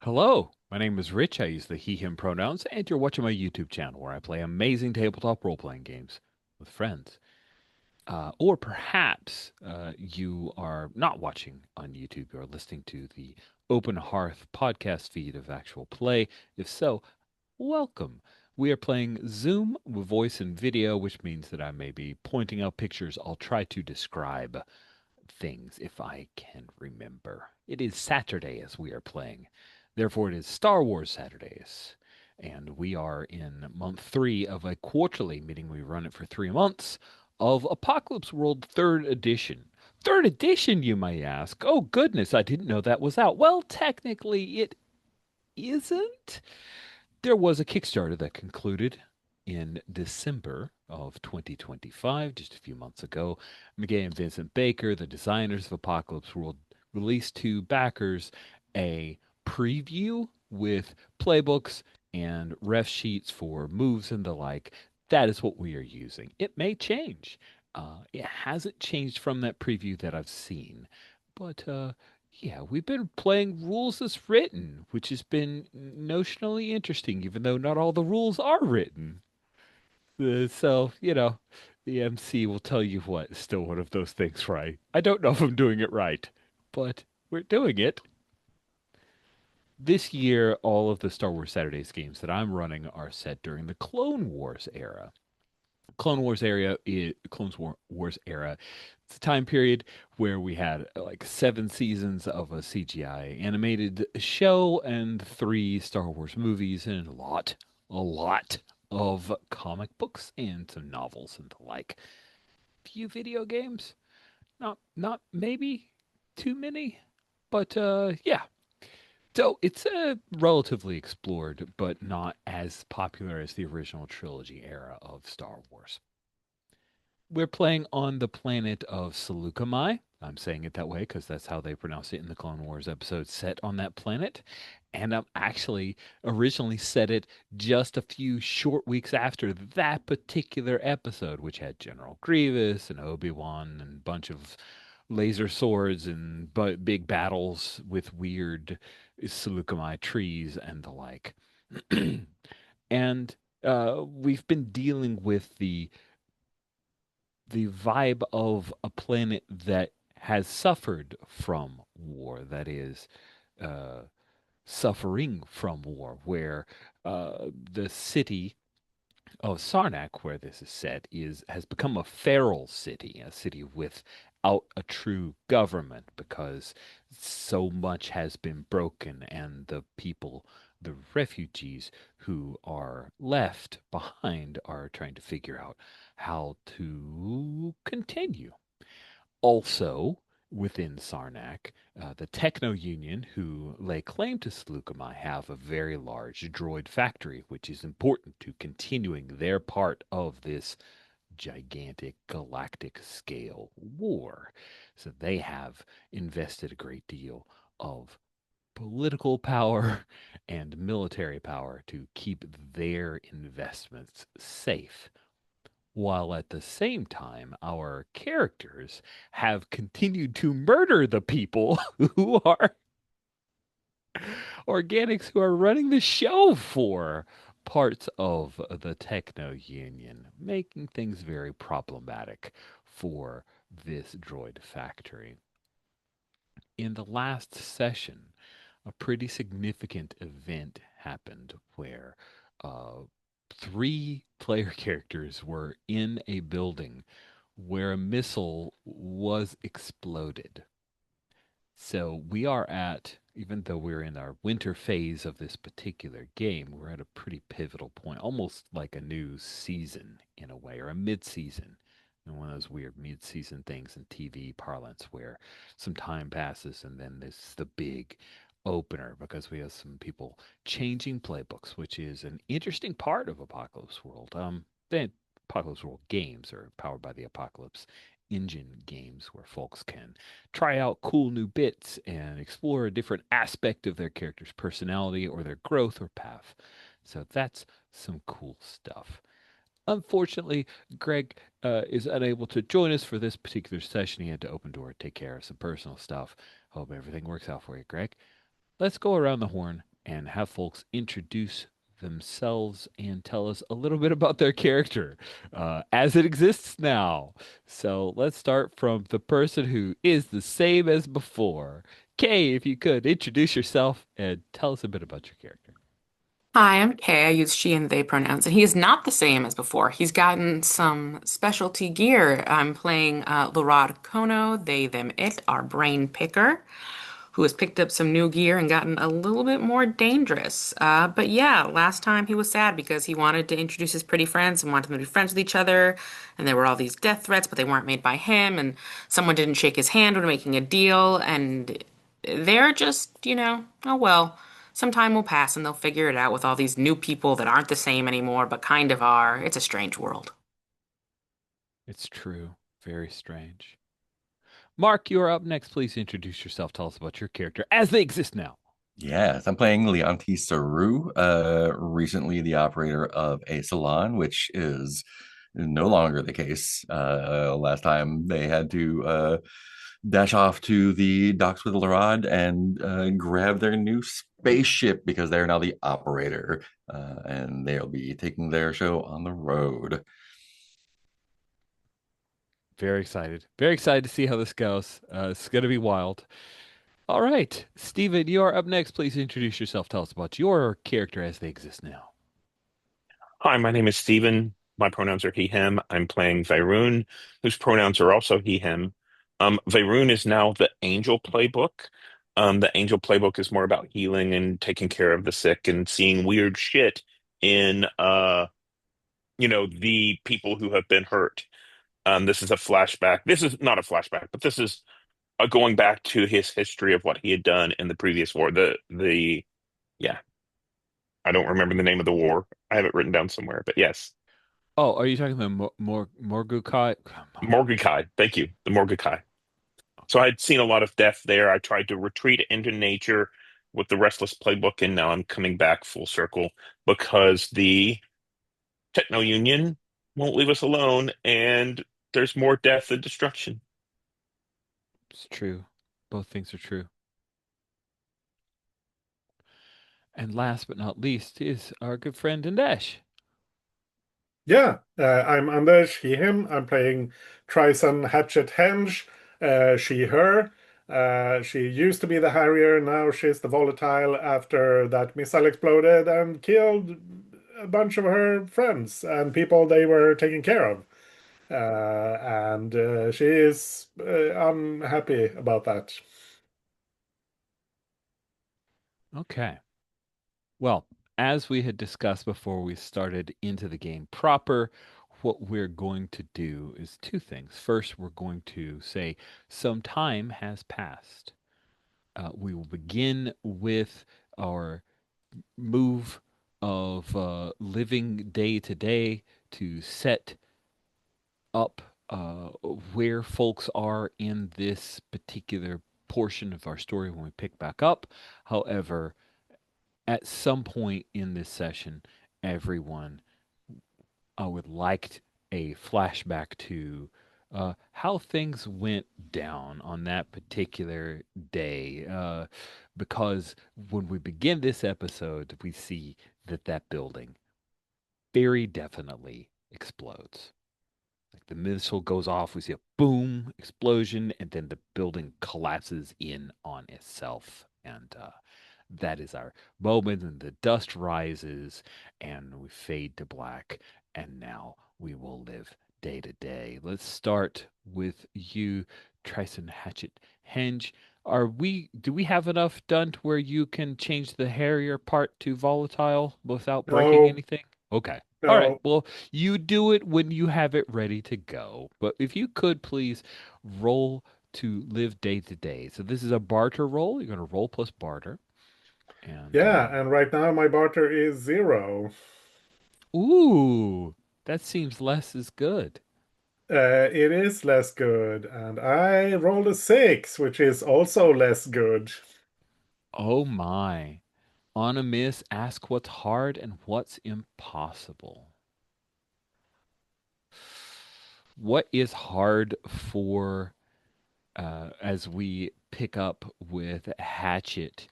Hello, my name is Rich. I use the he, him pronouns, and you're watching my YouTube channel where I play amazing tabletop role playing games with friends. Or perhaps you are not watching on YouTube, you're listening to the Open Hearth podcast feed of actual play. If so, welcome. We are playing Zoom with voice and video, which means that I may be pointing out pictures. I'll try to describe things if I can remember. It is Saturday as we are playing. Therefore, it is Star Wars Saturdays. And we are in month three of a quarterly, meaning we run it for 3 months, of Apocalypse World 3rd Edition. Third edition, you may ask. Oh, goodness, I didn't know that was out. Well, technically, it isn't. There was a Kickstarter that concluded in December of 2025, just a few months ago. McGay and Vincent Baker, the designers of Apocalypse World, released to backers a preview with playbooks and ref sheets for moves and the like. That is what we are using. It may change. It hasn't changed from that preview that I've seen, but yeah, we've been playing rules as written, which has been notionally interesting, even though not all the rules are written. So, the MC will tell you what is still one of those things, right? I don't know if I'm doing it right, but we're doing it. This year, all of the Star Wars Saturdays games that I'm running are set during the Clone Wars era. Clone Wars era. It's a time period where we had like 7 seasons of a CGI animated show and 3 Star Wars movies and a lot of comic books and some novels and the like. Few video games, not maybe too many, but yeah. So it's relatively explored, but not as popular as the original trilogy era of Star Wars. We're playing on the planet of Saleucami. I'm saying it that way because that's how they pronounce it in the Clone Wars episode set on that planet. And I'm actually originally set it just a few short weeks after that particular episode, which had General Grievous and Obi-Wan and a bunch of laser swords and big battles with weird Saleucami trees and the like. And we've been dealing with the vibe of a planet that has suffered from war, that is, uh, suffering from war, where the city of Sarnac, where this is set, is has become a feral city, a city without a true government, because so much has been broken, and the people, the refugees who are left behind, are trying to figure out how to continue. Also, within Sarnac, the Techno Union, who lay claim to Sleucami, have a very large droid factory, which is important to continuing their part of this gigantic galactic scale war. So they have invested a great deal of political power and military power to keep their investments safe, while at the same time our characters have continued to murder the people who are organics, who are running the show for parts of the Techno Union, making things very problematic for this droid factory. In the last session, a pretty significant event happened where uh, 3 player characters were in a building where a missile was exploded. So we are at, even though we're in our winter phase of this particular game, we're at a pretty pivotal point, almost like a new season in a way, or a mid-season. And one of those weird mid-season things in TV parlance where some time passes and then there's the big opener, because we have some people changing playbooks, which is an interesting part of Apocalypse World. The Apocalypse World games are powered by the Apocalypse Engine games, where folks can try out cool new bits and explore a different aspect of their character's personality or their growth or path. So that's some cool stuff. Unfortunately, Greg is unable to join us for this particular session. He had to open door, take care of some personal stuff. Hope everything works out for you, Greg. Let's go around the horn and have folks introduce themselves and tell us a little bit about their character as it exists now. So let's start from the person who is the same as before. Kay, if you could introduce yourself and tell us a bit about your character. Hi, I'm Kay. I use she and they pronouns, and he is not the same as before. He's gotten some specialty gear. I'm playing Lorad Kono, they, them, it, our brain picker, who has picked up some new gear and gotten a little bit more dangerous. But yeah, last time he was sad because he wanted to introduce his pretty friends and wanted them to be friends with each other, and there were all these death threats, but they weren't made by him, and someone didn't shake his hand when making a deal, and they're just, oh well. Some time will pass and they'll figure it out with all these new people that aren't the same anymore, but kind of are. It's a strange world. It's true. Very strange. Mark, you're up next. Please introduce yourself. Tell us about your character as they exist now. Yes, I'm playing Leonti Saru, recently the operator of a salon, which is no longer the case. Last time they had to dash off to the docks with Larod and grab their new spaceship because they're now the operator, and they'll be taking their show on the road. Very excited. Very excited to see how this goes. It's going to be wild. All right. Steven, you are up next. Please introduce yourself. Tell us about your character as they exist now. Hi, my name is Steven. My pronouns are he, him. I'm playing Veyroon, whose pronouns are also he, him. Veyroon is now the Angel Playbook. The Angel Playbook is more about healing and taking care of the sick and seeing weird shit in the people who have been hurt. This is a flashback. This is not a flashback, but this is going back to his history of what he had done in the previous war. Yeah, I don't remember the name of the war. I have it written down somewhere, but yes. Oh, are you talking about Morgukai? Morgikai. Thank you. The Morgikai. So I had seen a lot of death there. I tried to retreat into nature with the Restless Playbook, and now I'm coming back full circle because the Techno Union won't leave us alone, and there's more death and destruction. It's true. Both things are true. And last but not least is our good friend Indesh. Yeah, I'm Anders, he, him. I'm playing Trison Hatchet Henge, she, her. She used to be the Harrier, now she's the Volatile after that missile exploded and killed a bunch of her friends and people they were taking care of. And she is unhappy about that. Okay. Well, as we had discussed before we started into the game proper, what we're going to do is two things. First, we're going to say some time has passed. We will begin with our move of living day to day to set up where folks are in this particular portion of our story when we pick back up. However, at some point in this session, everyone would like a flashback to how things went down on that particular day. Because when we begin this episode, we see that that building very definitely explodes. Like the missile goes off, we see a boom explosion, and then the building collapses in on itself. And that is our moment, and the dust rises, and we fade to black. And now we will live day to day. Let's start with you, Trison Hatchet Henge. Do we have enough done to where you can change the Harrier part to volatile without breaking No, anything? Okay. All right. no. Well, you do it when you have it ready to go. But if you could please roll to live day to day. So this is a barter roll. You're going to roll plus barter. And Yeah, and right now my barter is 0. ooh, that seems less is good. It is less good, and I rolled a 6, which is also less good. Oh my. On a miss, ask what's hard and what's impossible. What is hard for as we pick up with Hatchet?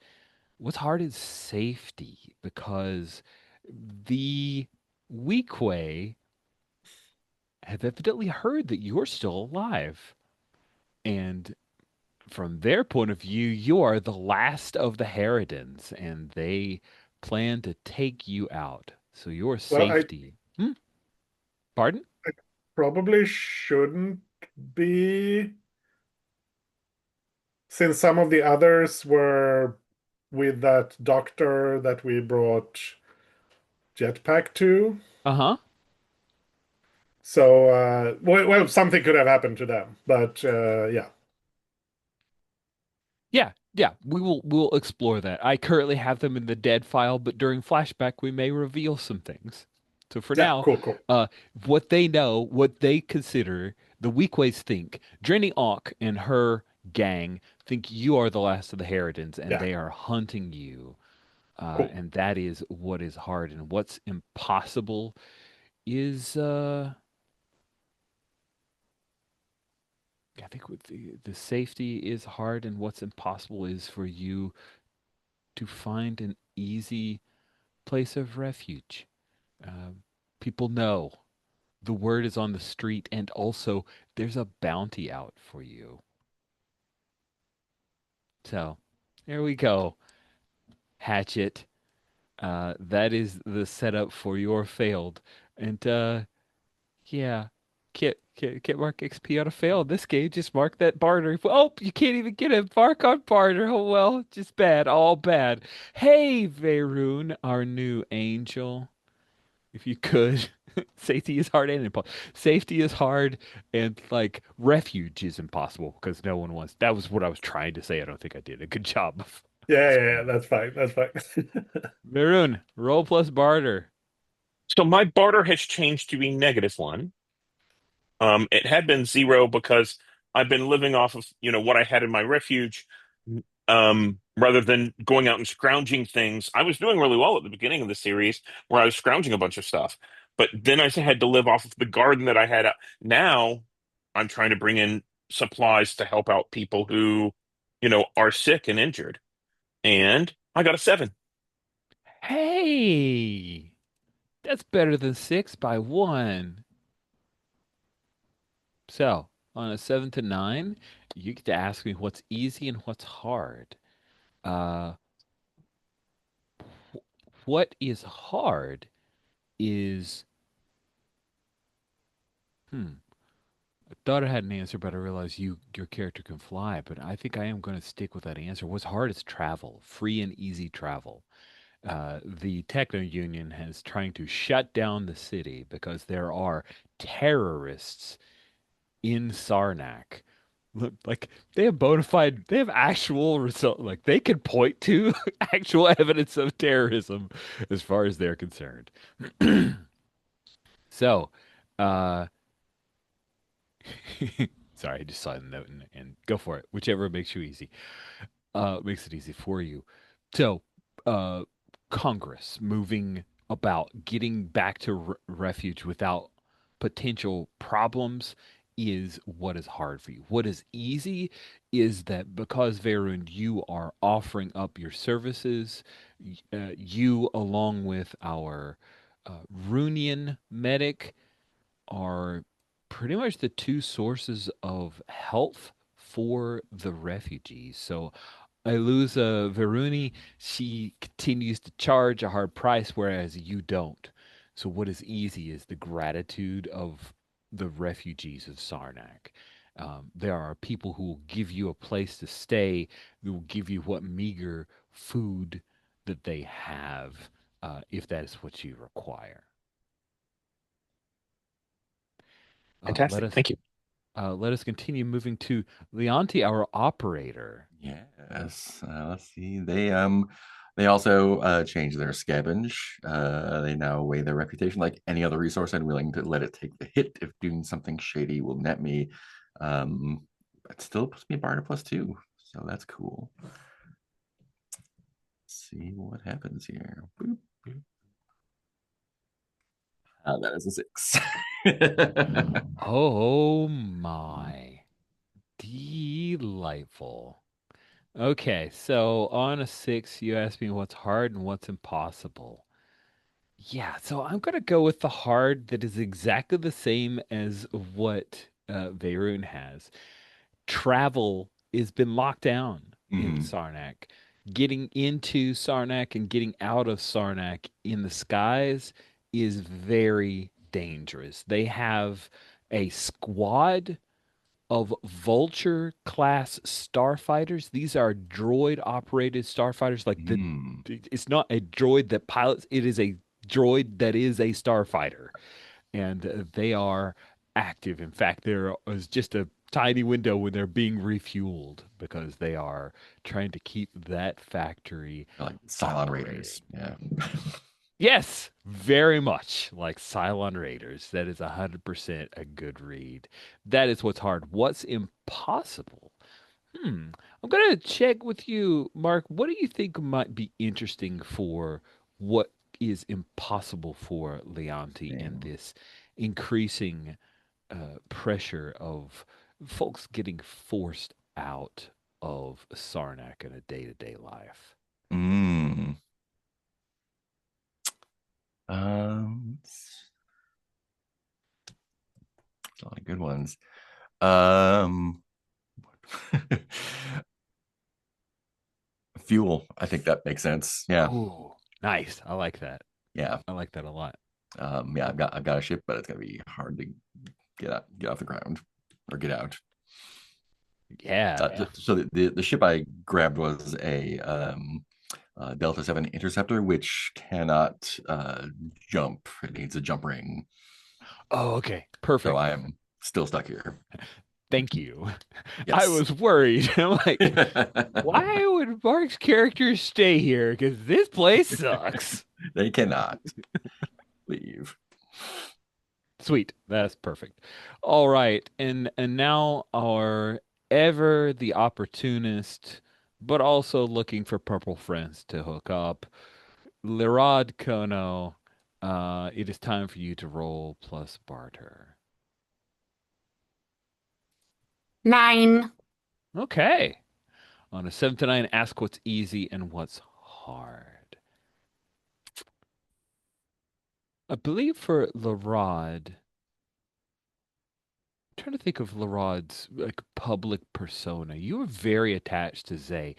what's hard is safety because the Weequay have evidently heard that you're still alive. And from their point of view, you are the last of the Harridans, and they plan to take you out. So your Well, I safety. Hmm? Pardon? probably shouldn't be, since some of the others were with that doctor that we brought Jetpack to. Uh-huh. So, well, something could have happened to them, but yeah, Yeah, yeah, we'll explore that. I currently have them in the dead file, but during flashback we may reveal some things. So for yeah, now, cool, cool. uh, what they know, what they consider, the Weekways think, Drenny Auk and her gang think you are the last of the Harridans, and Yeah, they are hunting you. cool. And that is what is hard, and what's impossible is, I think with the safety is hard, and what's impossible is for you to find an easy place of refuge. Uh, People know the word is on the street, and also there's a bounty out for you. So there we go, Hatchet. That is the setup for your failed. And yeah, can't mark XP on a fail in this game. Just mark that barter. Oh, you can't even get a mark on barter. Oh well, just bad, all bad. Hey, Veroon, our new angel. If you could. Safety is hard and impossible. Safety is hard, and like refuge is impossible because no one wants. That was what I was trying to say. I don't think I did a good job of Yeah, yeah, yeah, explaining. that's fine. That's fine. Maroon, roll plus barter. So my barter has changed to be -1. It had been 0 because I've been living off of, what I had in my refuge, rather than going out and scrounging things. I was doing really well at the beginning of the series where I was scrounging a bunch of stuff, but then I had to live off of the garden that I had. Now I'm trying to bring in supplies to help out people who, are sick and injured. And I got a 7. Hey, that's better than 6 by 1. So on a 7 to 9, you get to ask me what's easy and what's hard. Uh, what is hard is, hmm. I thought I had an answer, but I realized your character can fly. But I think I am going to stick with that answer. What's hard is travel, free and easy travel. The Techno Union is trying to shut down the city because there are terrorists in Sarnac. Look, like they have bona fide, they have actual result, like they can point to actual evidence of terrorism as far as they're concerned. So, uh, sorry, I just saw the note and go for it. Whichever makes you easy. Makes it easy for you. So, uh, Congress moving about, getting back to refuge without potential problems is what is hard for you. What is easy is that because Varun, you are offering up your services, you along with our Runian medic are pretty much the two sources of health for the refugees. So Iluza Veruni, she continues to charge a hard price, whereas you don't. So what is easy is the gratitude of the refugees of Sarnac. There are people who will give you a place to stay, who will give you what meager food that they have, if that is what you require. Uh, let Fantastic. us Thank you. let us continue moving to Leonti, our operator. Yes. Let's see. They also changed their scavenge. They now weigh their reputation like any other resource and willing to let it take the hit if doing something shady will net me. It still puts me a barter +2, so that's cool. Let's see what happens here. Boop, boop. That is a 6. Oh my. Delightful. Okay, so on a six, you asked me what's hard and what's impossible. Yeah, so I'm gonna go with the hard that is exactly the same as what Veyron has. Travel has been locked down in Hmm. Sarnac. Getting into Sarnac and getting out of Sarnac in the skies is very dangerous. They have a squad of Vulture class starfighters. These are droid operated starfighters. Hmm. It's not a droid that pilots, it is a droid that is a starfighter. And they are active. In fact, there is just a tiny window when they're being refueled because they are trying to keep that factory Like Cylon operating. Raiders. Yeah. Yes, very much like Cylon Raiders. That is 100% a good read. That is what's hard. What's impossible? Hmm. I'm gonna check with you, Mark. What do you think might be interesting for what is impossible for Leonti in Dang. this increasing pressure of folks getting forced out of Sarnac in a day-to-day life? Mm. A lot of good ones. Um, fuel. I think that makes sense. Yeah. Oh, nice. I like that. Yeah. I like that a lot. Yeah, I've got a ship, but it's gonna be hard to get off the ground or get out. Yeah. So the ship I grabbed was a Delta 7 Interceptor, which cannot jump. It needs a jump ring. Oh, okay. So Perfect. I am still stuck here. Thank you. I Yes. was worried. I'm like, why would Mark's character stay here? Because this place sucks. They cannot leave. Sweet. That's perfect. All right. And now our ever the opportunist, but also looking for purple friends to hook up. Lirad Kono, it is time for you to roll plus barter. 9. Okay. On a 7 to 9, ask what's easy and what's hard. I believe for Lirad, trying to think of Larod's like public persona. You were very attached to Zay.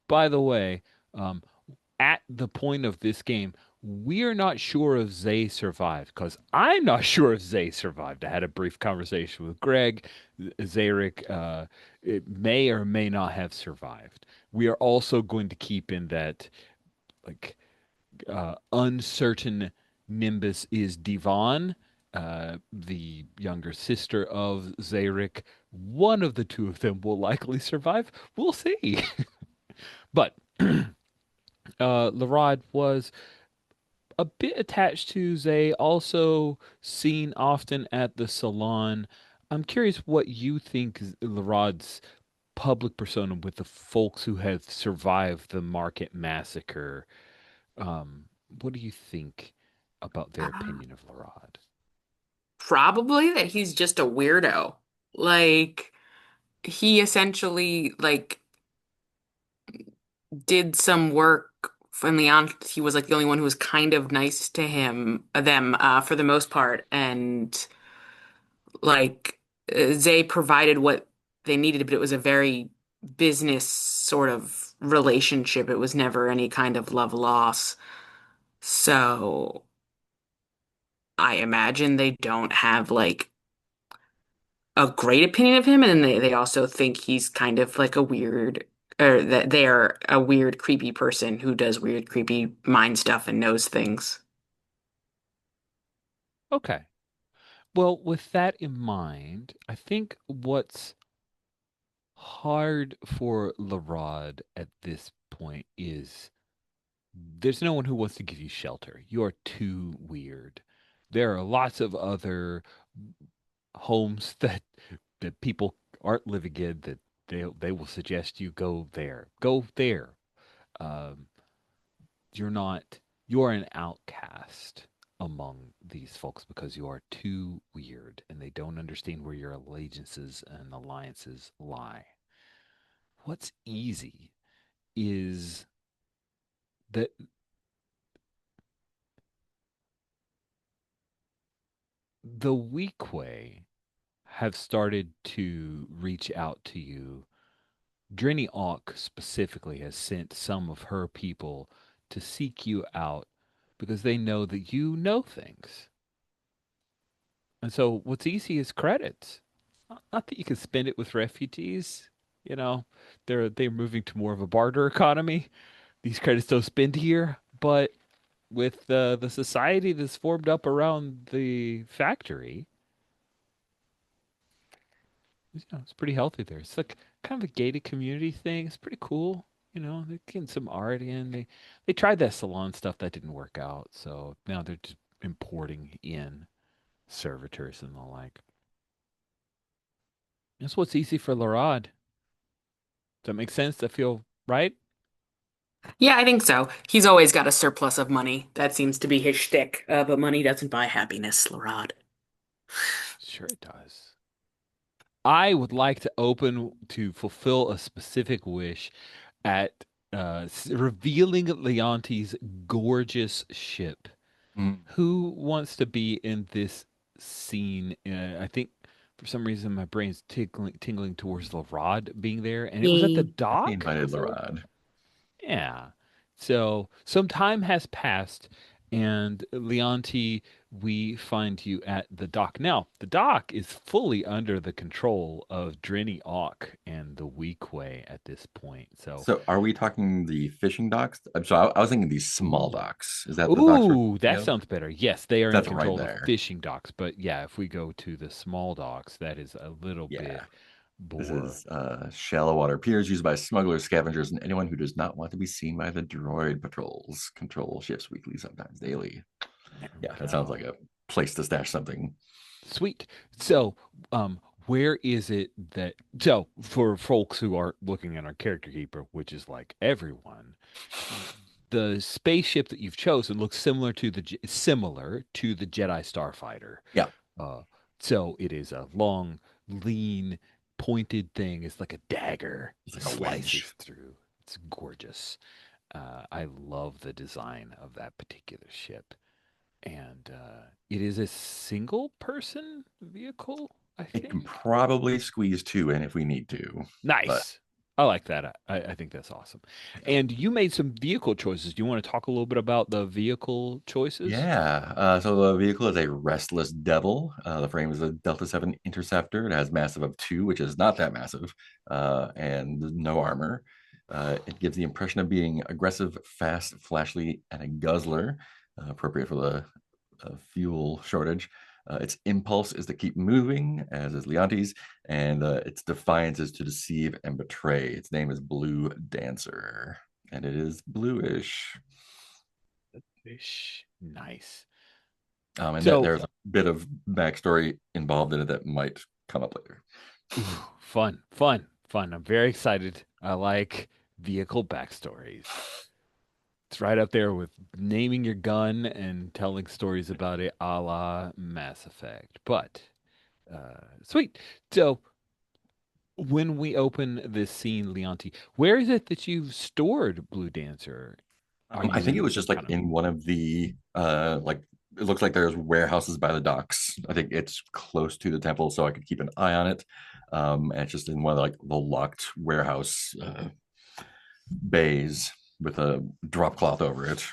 By the way, um, at the point of this game, we are not sure if Zay survived because I'm not sure if Zay survived. I had a brief conversation with Greg. Zarek it may or may not have survived. We are also going to keep in that like uncertain Nimbus is Devon, the younger sister of Zarek. One of the two of them will likely survive. We'll see. But Larod was a bit attached to Zay, also seen often at the salon. I'm curious what you think Larod's public persona with the folks who have survived the market massacre. Um, what do you think about their Uh, opinion of Larod? Probably that he's just a weirdo. Like, he essentially, like, did some work in Leon. He was like the only one who was kind of nice to them, for the most part. And like, Zay provided what they needed, but it was a very business sort of relationship. It was never any kind of love loss. So I imagine they don't have like a great opinion of him, and they also think he's kind of like a weird, or that they are a weird, creepy person who does weird, creepy mind stuff and knows things. Okay. Well, with that in mind, I think what's hard for Larod at this point is there's no one who wants to give you shelter. You are too weird. There are lots of other homes that people aren't living in that they will suggest you go there. Go there. Um, you're not you're an outcast among these folks because you are too weird and they don't understand where your allegiances and alliances lie. What's easy? is that the Weequay have started to reach out to you. Drini Auk specifically has sent some of her people to seek you out because they know that you know things. And so what's easy is credits. Not that you can spend it with refugees. You know, they're moving to more of a barter economy. These credits don't spend here, but with the society that's formed up around the factory, it's pretty healthy there. It's like kind of a gated community thing. It's pretty cool. They're getting some art in. They tried that salon stuff that didn't work out, so now they're just importing in servitors and the like. That's what's easy for Larad. Does that make sense? That feel right? Yeah, I think so. He's always got a surplus of money. That seems to be his shtick. But money doesn't buy happiness, Larod. Sure it does. I would like to open to fulfill a specific wish at revealing Leonti's gorgeous ship. Mm. Who wants to be in this scene? I think for some reason my brain's tingling towards the rod being there, and it was at the Me. I dock. invited Was that Larad. yeah. So some time has passed, and Leonti, we find you at the dock. Now, the dock is fully under the control of Drini Auk and the Weequay at this point. So, So are we talking the fishing docks? I was thinking these small ooh, docks. Is that the docks we're ooh, thinking that of? sounds better. Yes, they are in That's right control of the there. fishing docks. But yeah, if we go to the small docks, that is a little Yeah. bit This more. is shallow water piers used by smugglers, scavengers, and anyone who does not want to be seen by the droid patrols. Control ships weekly, sometimes daily. There we Yeah, that sounds like go. a place to stash something. Sweet. So, where is it that, so for folks who are looking at our character keeper, which is like everyone, the spaceship that you've chosen looks similar to the Jedi Starfighter. Yeah, Uh, so it is a long, lean, pointed thing. It's like a dagger it's that like a wedge. slices through. It's gorgeous. I love the design of that particular ship. And it is a single person vehicle, I It can think. probably squeeze two in if we need to, but Nice. I like that. I think that's awesome. And you made some vehicle choices. Do you want to talk a little bit about the vehicle choices? yeah. So the vehicle is a Restless Devil. The frame is a Delta 7 Interceptor. It has massive of 2, which is not that massive, and no armor. It gives the impression of being aggressive, fast, flashly, and a guzzler, appropriate for the fuel shortage. Its impulse is to keep moving, as is Leonti's, and its defiance is to deceive and betray. Its name is Blue Dancer, and it is bluish. Ish. Nice. And that So, there's a bit of backstory involved in it that might come up later. ooh, fun, fun, fun. I'm very excited. I like vehicle backstories. It's right up there with naming your gun and telling stories about it, a la Mass Effect. But sweet. So when we open this scene, Leonti, where is it that you've stored Blue Dancer? Are I you think it in was just like kind of in one of the like it looks like there's warehouses by the docks. I think it's close to the temple, so I could keep an eye on it. And it's just in one of like the locked warehouse bays with a drop cloth over it.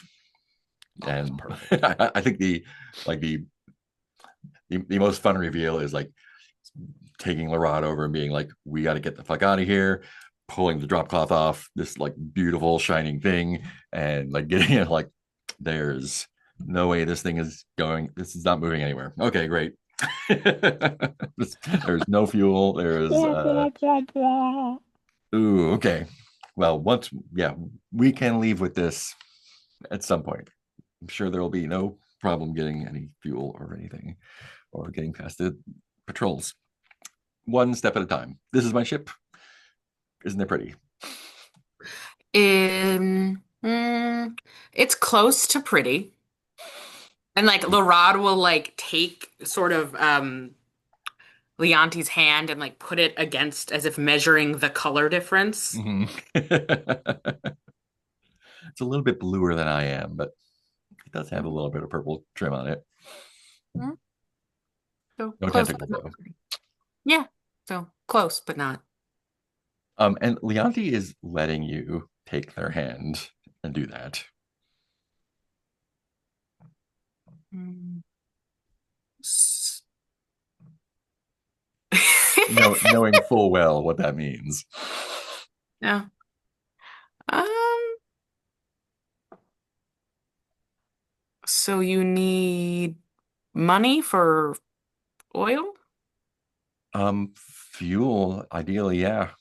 oh, that's And perfect. I think like the most fun reveal is like taking Larod over and being like, "We got to get the fuck out of here." Pulling the drop cloth off this like beautiful shining thing, and like getting it like, there's no way this thing is going. This is not moving anywhere. Okay, great. There's no fuel. There's Wah, wah, wah, wah. ooh, okay. Well, once yeah, we can leave with this at some point. I'm sure there will be no problem getting any fuel or anything, or getting past the patrols. One step at a time. This is my ship. Isn't it pretty? It's close to pretty. And like Larod will like take sort of Leonti's hand and like put it against as if measuring the color difference. Mhm. It's a little bit bluer than I am, but it does have a little bit of purple trim on it. Mhm. So No close, but tentacles not though. quite. Yeah. So close, but not. And Leonti is letting you take their hand and do that. Mm. S- Knowing full well what that means. Yeah. Um, so you need money for oil? Fuel, ideally, yeah.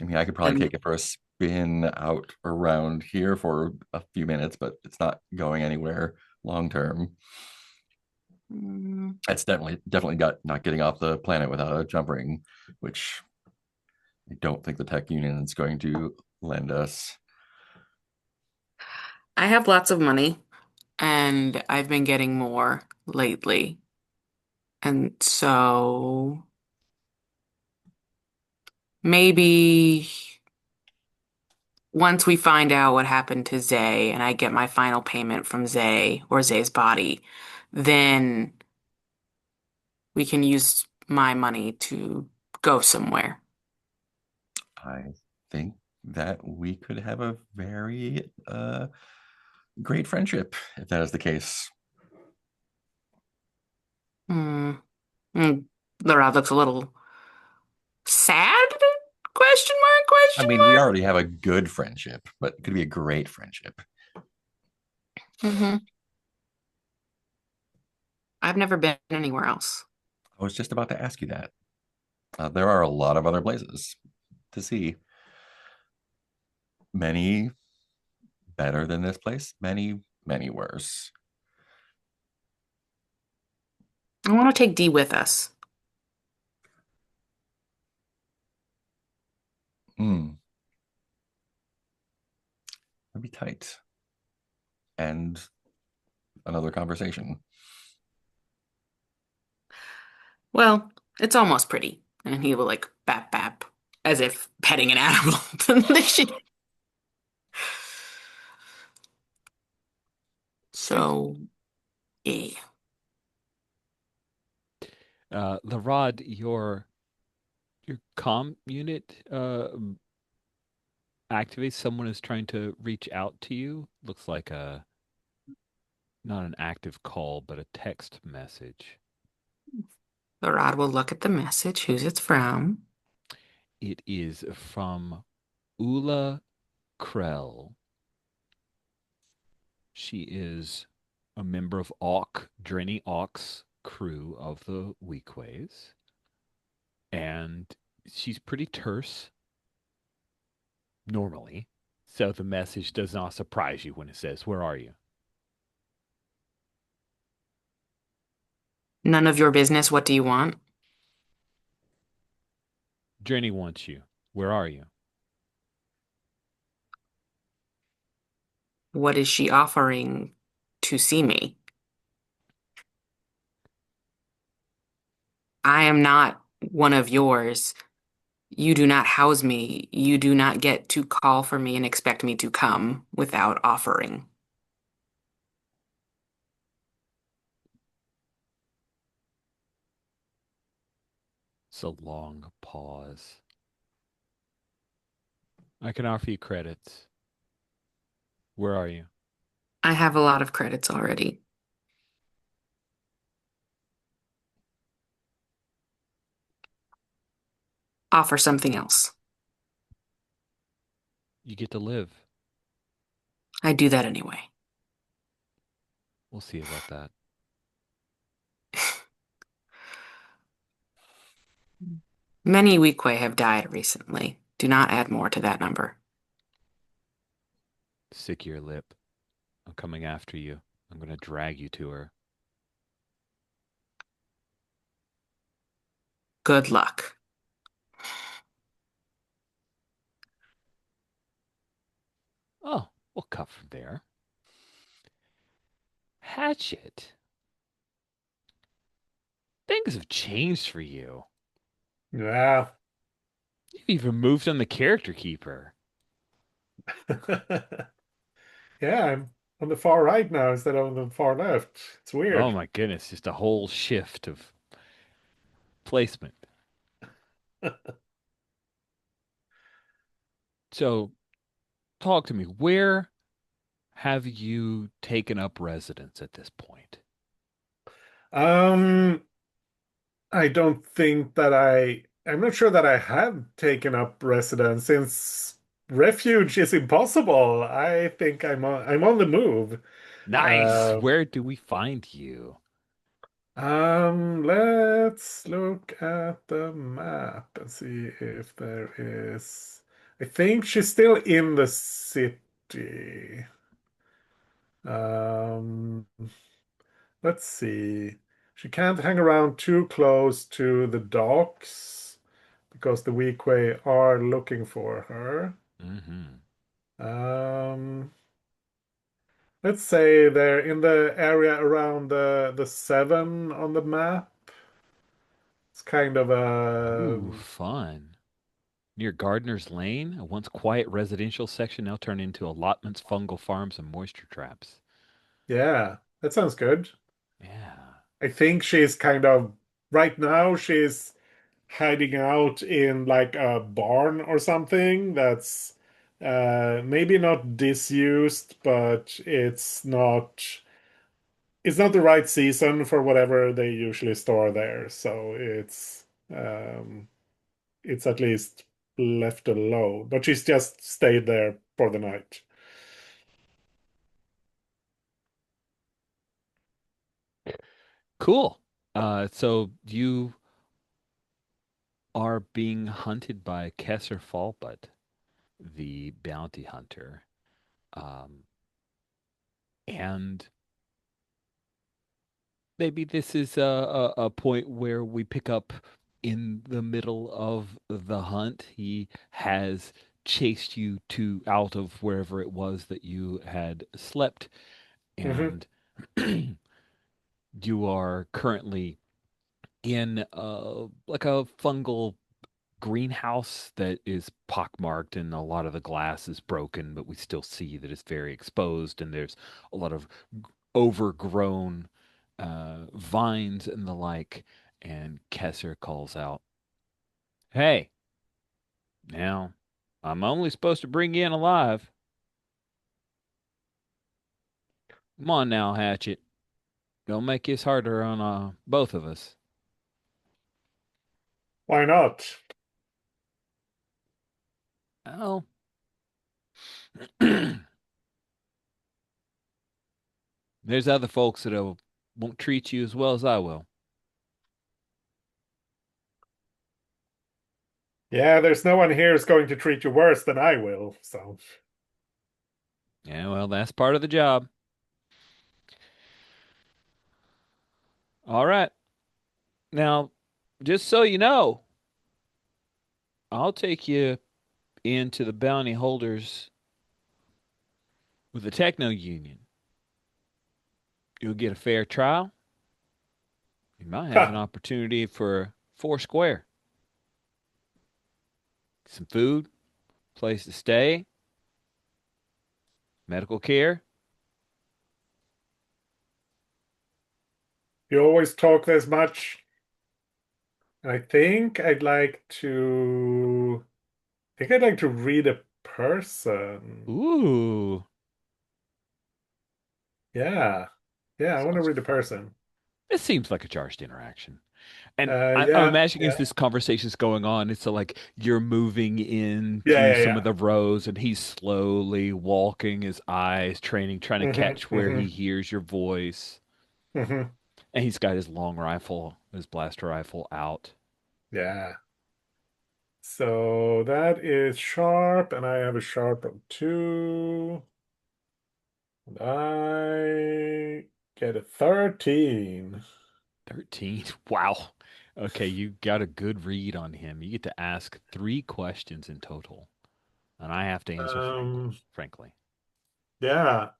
I mean, I could probably And take it for a spin out around here for a few minutes, but it's not going anywhere long term. mm, It's definitely got not getting off the planet without a jump ring, which I don't think the tech union is going to lend us. I have lots of money and I've been getting more lately. And so maybe once we find out what happened to Zay and I get my final payment from Zay or Zay's body, then we can use my money to go somewhere. I think that we could have a very great friendship if that is the case. Hmm. Mm. Laura looks a little sad? Question mark, I question mean, we already have a good friendship, but it could be a great friendship. mark? I've never been anywhere else. I was just about to ask you that. There are a lot of other places to see. Many better than this place, many worse. I want to take D with us. Mm, that'd be tight. And another conversation. Well, it's almost pretty. And he will like bap bap as if petting an animal. Great. So, yeah. Larod, your comm unit activates. Someone is trying to reach out to you. Looks like a not an active call, but a text message. The rod will look at the message, who's it's from. It is from Ula Krell. She is a member of Drenny Auk's crew of the Weekways. And she's pretty terse normally. So the message does not surprise you when it says, "Where are you?" None of your business. What do you want? Drenny wants you. Where are you? What is she offering to see me? I am not one of yours. You do not house me. You do not get to call for me and expect me to come without offering. It's a long pause. I can offer you credits. Where are you? I have a lot of credits already. Offer something else. You get to live. I do that anyway. We'll see about that. Many Weequay have died recently. Do not add more to that number. Sick your lip. I'm coming after you. I'm going to drag you to her. Good luck. Oh, we'll cut from there. Hatchet. Things have changed for you. Yeah. You've even moved on the character keeper. Yeah, I'm on the far right now instead of on the far left. It's Oh weird. my goodness, just a whole shift of placement. So, talk to me. Where have you taken up residence at this point? Um, I don't think that I'm not sure that I have taken up residence since refuge is impossible. I think I'm on the move. Nice. Uh, Where do we find you? let's look at the map and see if there is. I think she's still in the city. Um, let's see. She can't hang around too close to the docks because the Weequay are looking for her. Mm-hmm. Um, let's say they're in the area around the seven on the map. It's kind of a Ooh, fun. Near Gardener's Lane, a once quiet residential section now turned into allotments, fungal farms, and moisture traps. yeah, that sounds good. Yeah. I think she's kind of right now she's hiding out in like a barn or something that's maybe not disused, but it's not the right season for whatever they usually store there. So it's at least left alone. But she's just stayed there for the night. Cool. So you are being hunted by Kesser Fallbutt, the bounty hunter. Um, and maybe this is a point where we pick up in the middle of the hunt. He has chased you to out of wherever it was that you had slept, Hmm. and you are currently in like a fungal greenhouse that is pockmarked and a lot of the glass is broken, but we still see that it's very exposed and there's a lot of overgrown vines and the like. And Kesser calls out, "Hey, now I'm only supposed to bring you in alive. Come on now, Hatchet. Don't make this harder on both of us." Why not? Oh, there's other folks that won't treat you as well as I will. Yeah, there's no one here who's going to treat you worse than I will. So, Yeah, well, that's part of the job. All right. Now, just so you know, I'll take you into the bounty holders with the Techno Union. You'll get a fair trial. You might have an ha, opportunity for four square. Some food, place to stay, medical care. you always talk this much. I think I'd like to. I think I'd like to read a person. Ooh, Yeah. Yeah, I want to sounds read a fun. person. This seems like a charged interaction. And I'm Yeah, imagining as yeah. this conversation's going on, it's like you're moving Yeah, into yeah, some of yeah. the rows and he's slowly walking his eyes, trying to Hmm. catch where he Hmm. hears your voice. Hmm. And he's got his long rifle, his blaster rifle out. Yeah. So that is sharp, and I have a sharp of two. And I get a 13. 13. Wow. Okay, you got a good read on him. You get to ask three questions in total, and I have to answer frankly. Yeah.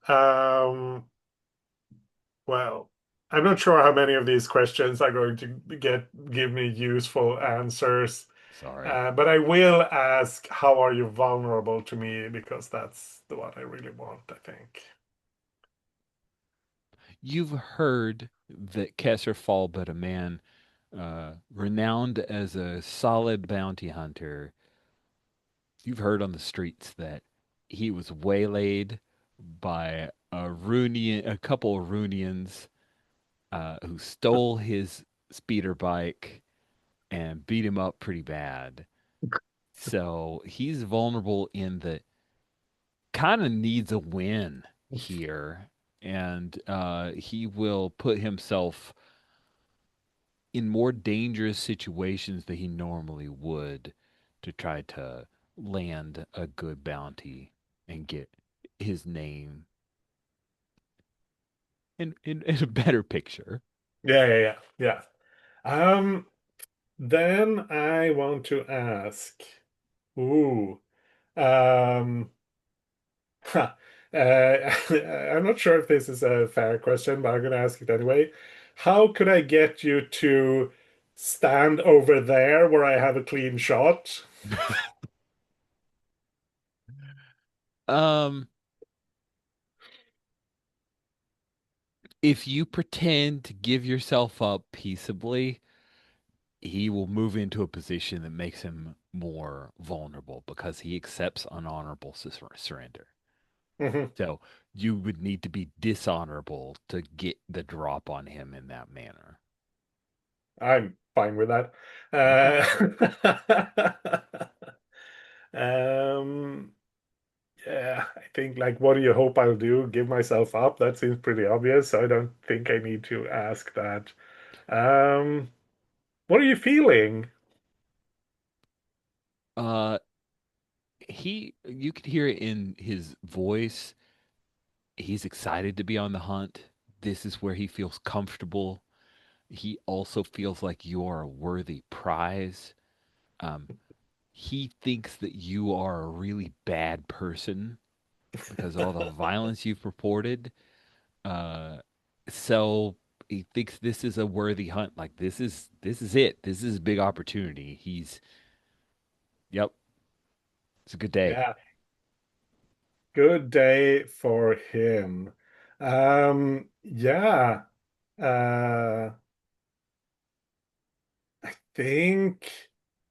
Well, I'm not sure how many of these questions are going to give me useful answers. Sorry. But I will ask, how are you vulnerable to me? Because that's the one I really want, I think. You've heard that Kesser fall but a man, renowned as a solid bounty hunter. You've heard on the streets that he was waylaid by a couple of Runians who stole his speeder bike and beat him up pretty bad. So he's vulnerable in that kind of needs a win here, and he will put himself in more dangerous situations than he normally would to try to land a good bounty and get his name in a better picture. Yeah, yeah, yeah, yeah. Then I want to ask, ooh, um, huh, I'm not sure if this is a fair question, but I'm going to ask it anyway. How could I get you to stand over there where I have a clean shot? Um, if you pretend to give yourself up peaceably, he will move into a position that makes him more vulnerable because he accepts unhonorable surrender. Mhm. So you would need to be dishonorable to get the drop on him in that manner. I'm fine with that. Okay. Um, yeah, I think like, what do you hope I'll do? Give myself up? That seems pretty obvious. So I don't think I need to ask that. Um, what are you feeling? Uh, you could hear it in his voice. He's excited to be on the hunt. This is where he feels comfortable. He also feels like you are a worthy prize. Um, he thinks that you are a really bad person because of all the violence you've reported. Uh, so he thinks this is a worthy hunt. Like this is it. This is a big opportunity. Yep, it's a good day. Yeah, good day for him. Yeah. Uh, think,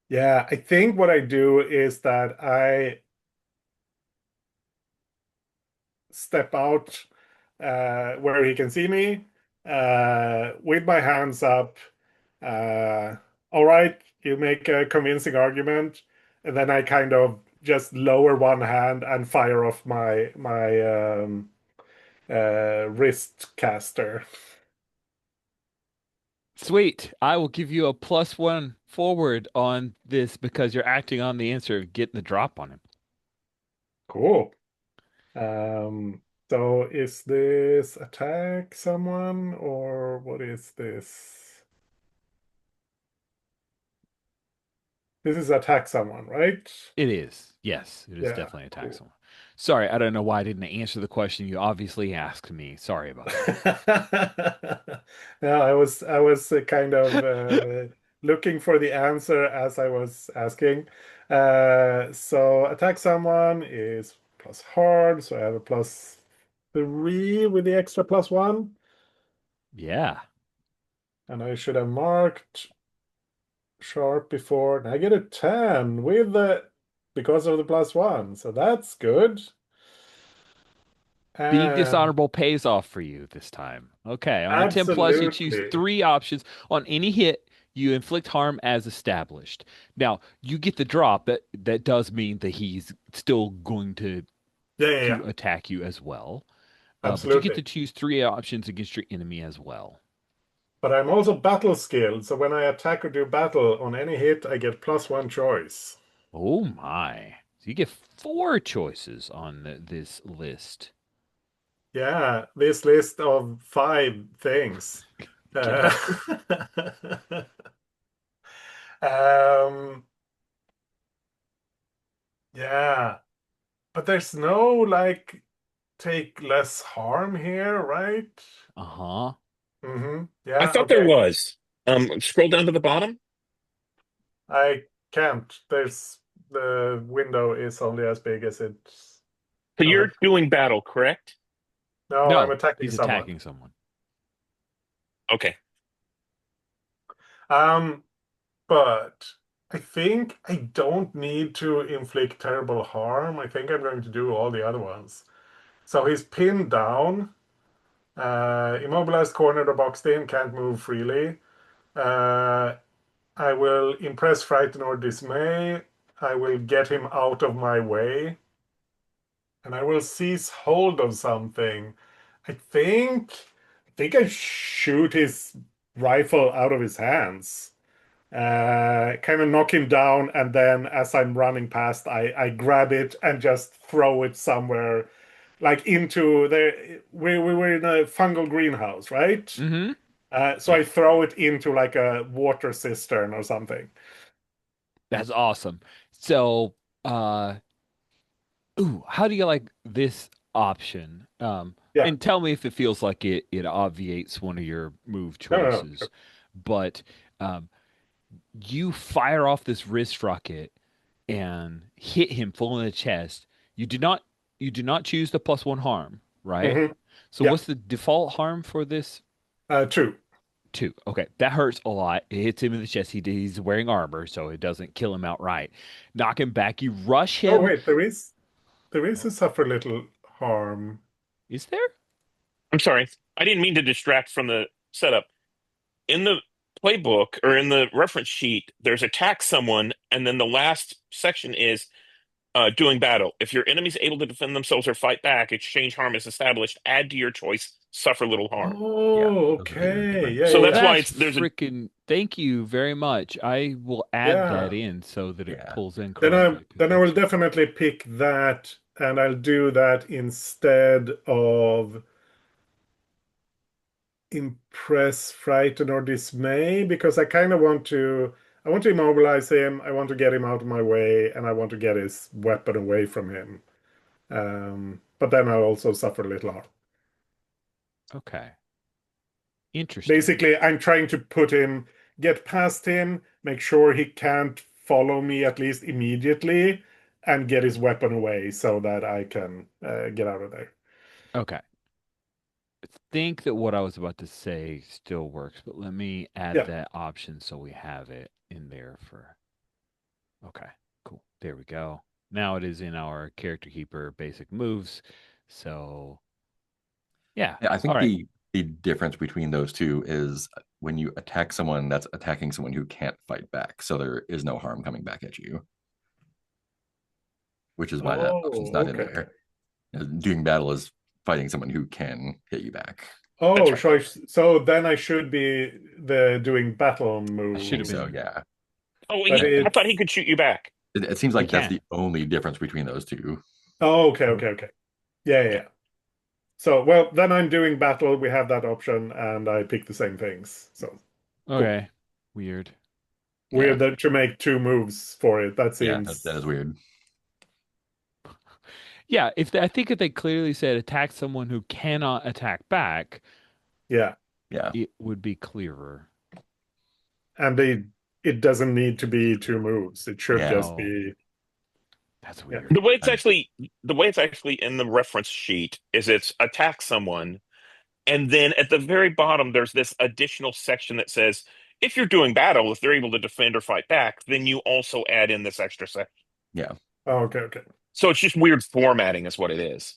yeah, I think what I do is that I step out where he can see me with my hands up. Uh, all right, you make a convincing argument, and then I kind of just lower one hand and fire off my wrist caster. Sweet. I will give you a +1 forward on this because you're acting on the answer of getting the drop on him. Cool. Um, so is this attack someone or what is this? This is attack someone, right? It is. Yes, it is Yeah, definitely a tax cool. one. Sorry, I don't know why I didn't answer the question you obviously asked me. Sorry about that. No, I was kind of looking for the answer as I was asking. So attack someone is plus hard, so I have a +3 with the extra +1, Yeah. and I should have marked sharp before. And I get a 10 with the because of the +1, so that's good. Being And dishonorable pays off for you this time. Okay. On a 10 plus, you choose absolutely. three options. On any hit, you inflict harm as established. Now, you get the drop. That does mean that he's still going Yeah, yeah, yeah. to attack you as well. But you get Absolutely. to choose three options against your enemy as well. But I'm also battle skilled, so when I attack or do battle on any hit, I get +1 choice. Oh my. So you get four choices on this list. Yeah, this list of 5 things. Uh, Yeah. um, yeah, but there's no like take less harm here, right? Uh-huh. I Yeah, thought there okay. was. Scroll down to the bottom. I can't. The window is only as big as it's So on you're it. doing battle, correct? No, I'm No, attacking he's someone. attacking someone. Okay. Um, but I think I don't need to inflict terrible harm. I think I'm going to do all the other ones. So he's pinned down, immobilized, cornered, or boxed in, can't move freely. Uh, I will impress, frighten, or dismay. I will get him out of my way, and I will seize hold of something. I think I shoot his rifle out of his hands. Kind of knock him down, and then as I'm running past, I grab it and just throw it somewhere, like into the we were in a fungal greenhouse, right? Mm-hmm. So I Yeah, throw it into like a water cistern or something. that's awesome. So, uh, ooh, how do you like this option? Yeah. And tell me if it feels like it obviates one of your move No, no, no. choices. But um, you fire off this wrist rocket and hit him full in the chest. You do not you do not choose the +1 harm, right? Hmm. So Yeah. what's the default harm for this? Two. 2. Okay, that hurts a lot. It hits him in the chest. He's wearing armor, so it doesn't kill him outright. Knock him back. You rush Oh him. wait, there is a suffer little harm. Is there? I'm sorry. I didn't mean to distract from the setup. In the playbook or in the reference sheet, there's attack someone, and then the last section is doing battle. If your enemy is able to defend themselves or fight back, exchange harm is established. Add to your choice. Suffer little harm. Yeah, Oh, those are the okay. different. Yeah, So yeah, that's yeah. why That's it's there's a freaking. Thank you very much. I will add that Yeah. in so that it Yeah. pulls in Then I correctly because then I will that's definitely pick that, and I'll do that instead of impress, frighten, or dismay, because I want to immobilize him, I want to get him out of my way, and I want to get his weapon away from him. But then I'll also suffer a little harm. okay. Interesting. Basically, I'm trying to get past him, make sure he can't follow me at least immediately, and get his weapon away so that I can get out of there. Okay. I think that what I was about to say still works, but let me add Yeah. that option so we have it in there for. Okay, cool. There we go. Now it is in our character keeper basic moves. So, yeah. Yeah, I All think right. the difference between those two is when you attack someone, that's attacking someone who can't fight back. So there is no harm coming back at you, which is why that option's Oh, not in okay, okay. there. Doing battle is fighting someone who can hit you back. that's Oh, right. so then I should be the doing battle I Should think have so, move, been. yeah. Oh, but Yeah. I thought he it's could shoot you back. It seems He like that's the can. only difference between those two. oh, okay, okay, okay. Yeah, yeah, Yeah. yeah. So, well, then I'm doing battle. We have that option, and I pick the same things. So cool. Okay. Weird. Yeah. Weird that to make two moves for it. That Yeah, that is seems, weird. Yeah, I think if they clearly said attack someone who cannot attack back, yeah. Yeah. it would be clearer. And it doesn't need to be two moves. It should Yeah. just No, be, that's yeah. weird. The way it's I, actually the way it's actually in the reference sheet is it's attack someone, and then at the very bottom there's this additional section that says if you're doing battle, if they're able to defend or fight back, then you also add in this extra section. yeah. Oh, okay, okay. So it's just weird formatting, is what it is.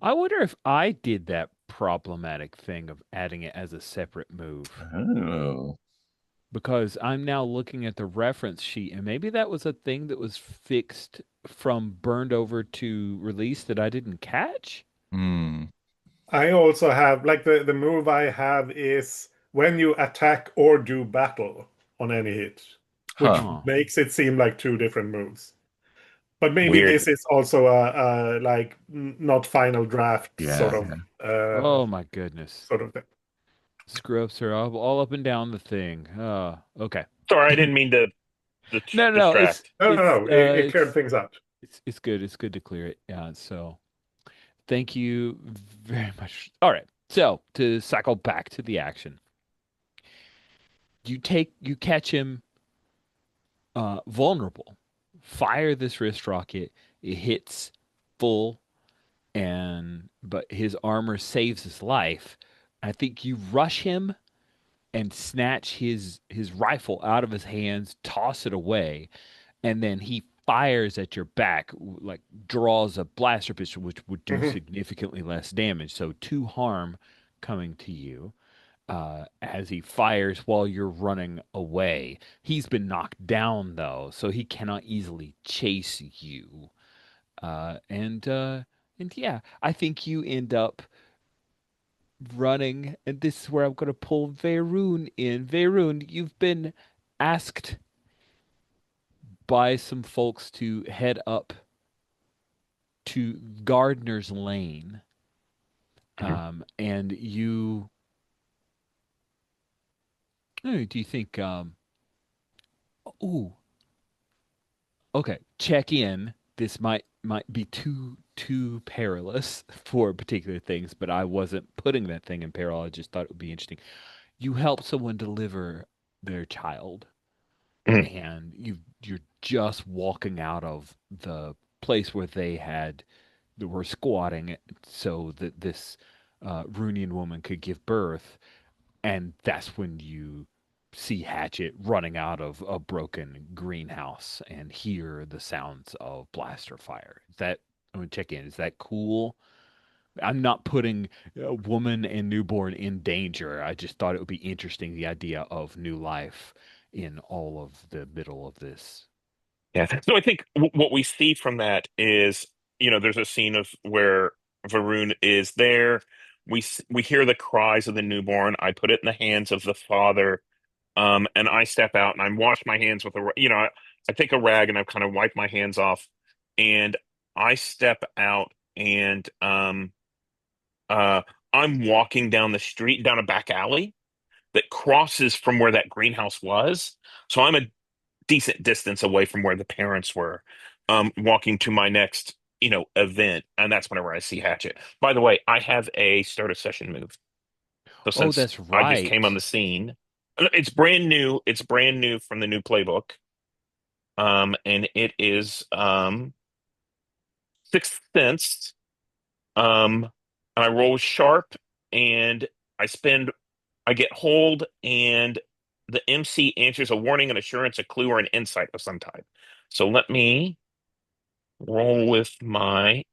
I wonder if I did that problematic thing of adding it as a separate move Oh. because I'm now looking at the reference sheet and maybe that was a thing that was fixed from burned over to release that I didn't catch. Hmm. I also have, like, the move I have is when you attack or do battle on any hit, which Huh. Huh. makes it seem like two different moves. But maybe Weird. this is also a like not final draft Yeah. Yeah. Oh my goodness. sort of thing. Screw ups are all up and down the thing. Okay. Sorry, I didn't mean to No, no, no. It's distract. No, no, it's no. uh It cleared it's things out. it's good. It's good to clear it. Yeah, so thank you very much. All right. So to cycle back to the action, you catch him vulnerable. Fire this wrist rocket. It hits full, and but his armor saves his life. I think you rush him and snatch his rifle out of his hands, toss it away, and then he fires at your back, like draws a blaster pistol, which would do Mhm. significantly less damage. So two harm coming to you as he fires while you're running away. He's been knocked down though, so he cannot easily chase you. Uh, and uh, and yeah, I think you end up running, and this is where I'm going to pull Veyron in. Veyron, you've been asked by some folks to head up to Gardner's Lane, Mhm. and you. Do you think? Ooh, okay. Check in. This might be too perilous for particular things, but I wasn't putting that thing in peril. I just thought it would be interesting. You help someone deliver their child, Mhm. and you're just walking out of the place where they were squatting so that this Runian woman could give birth, and that's when you see Hatchet running out of a broken greenhouse and hear the sounds of blaster fire. Is that I'm gonna check in? Is that cool? I'm not putting a woman and newborn in danger. I just thought it would be interesting the idea of new life in all of the middle of this. Yeah. So I think what we see from that is, there's a scene of where Varun is there. We hear the cries of the newborn. I put it in the hands of the father, and I step out and I wash my hands with I take a rag and I kind of wipe my hands off, and I step out and uh, I'm walking down the street, down a back alley that crosses from where that greenhouse was. So I'm a decent distance away from where the parents were, walking to my next, event, and that's whenever I see Hatchet. By the way, I have a start a session move. So Oh, since that's I just came on right. the scene, it's brand new. It's brand new from the new playbook, and it is Sixth Sense. And I roll sharp, and I spend. I get hold, and the MC answers a warning, an assurance, a clue, or an insight of some type. So let me roll with my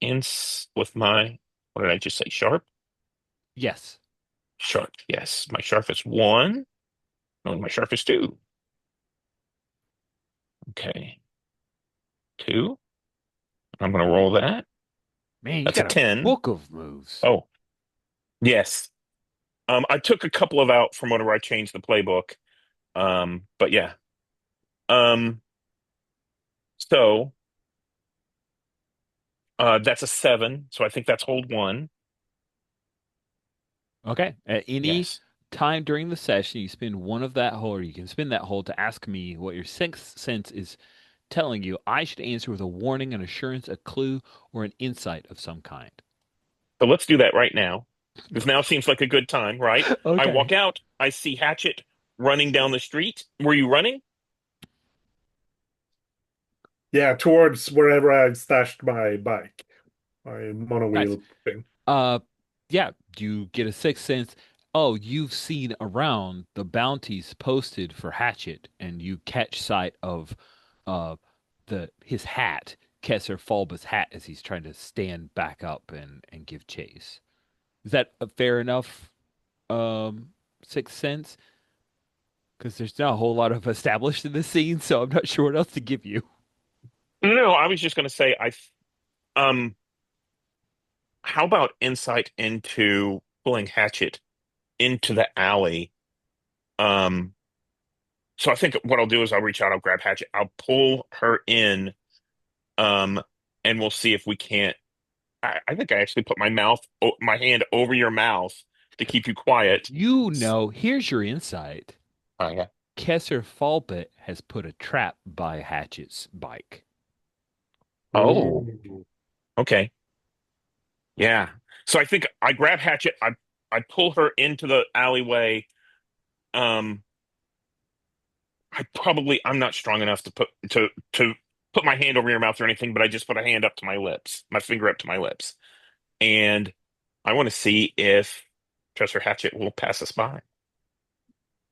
what did I just say? Sharp? Yes. Sharp, yes. My sharp is one. No, my sharp is two. Okay. Two. I'm gonna roll that. Man, you That's a got a 10. book of moves. Oh, yes. I took a couple of out from whenever I changed the playbook. But yeah. Um, so that's a 7. So I think that's hold one. Okay. At any Yes. time during the session, you spend one of that hole, or you can spend that hole to ask me what your sixth sense is telling you. I should answer with a warning, an assurance, a clue, or an insight of some kind. So let's do that right now. Because now seems like a good time, right? I walk Okay. out, I see Hatchet running down the street. Were you running? Yeah, towards wherever I stashed my bike, my Nice. monowheel thing. Uh, yeah, you get a sixth sense. Oh, you've seen around the bounties posted for Hatchet, and you catch sight of uh the his hat, Kesser Falba's hat, as he's trying to stand back up and give chase. Is that a fair enough sixth sense? Because there's not a whole lot of established in this scene, so I'm not sure what else to give you. No, I was just going to say, um, how about insight into pulling Hatchet into the alley? Um, so I think what I'll do is I'll reach out, I'll grab Hatchet, I'll pull her in, um, and we'll see if we can't. I think I actually put my hand over your mouth to keep you quiet. Here's your insight. Oh, yeah. Kesser Falbet has put a trap by Hatchet's bike. Oh, Ooh. okay. Yeah. So I think I grab Hatchet. I pull her into the alleyway. Um, I'm not strong enough to put my hand over your mouth or anything, but I just put a hand up to my lips, my finger up to my lips, and I want to see if Professor Hatchet will pass us by.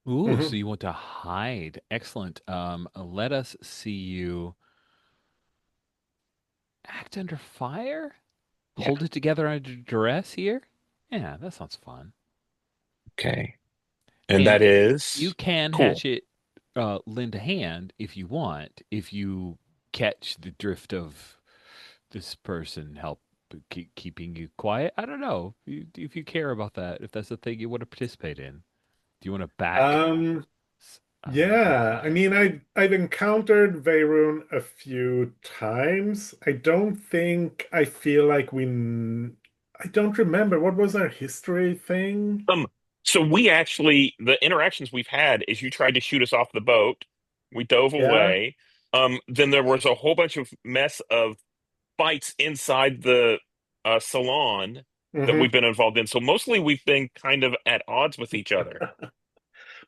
Ooh, so Mhm. you want to hide. Excellent. Let us see you act under fire? Yeah. Hold it together under duress here? Yeah, that sounds fun. Okay. And And that you is can cool. hatchet lend a hand if you want, if you catch the drift of this person help keeping you quiet. I don't know if you care about that, if that's the thing you want to participate in. Do you want to back Um, your yeah, I client? mean, I've encountered Veyron a few times. I don't think I feel like I don't remember what was our history thing. Um, so the interactions we've had is you tried to shoot us off the boat. We dove Yeah. away. Then there was a whole bunch of mess of fights inside the salon that Hmm. we've been involved in. So mostly we've been kind of at odds with each other.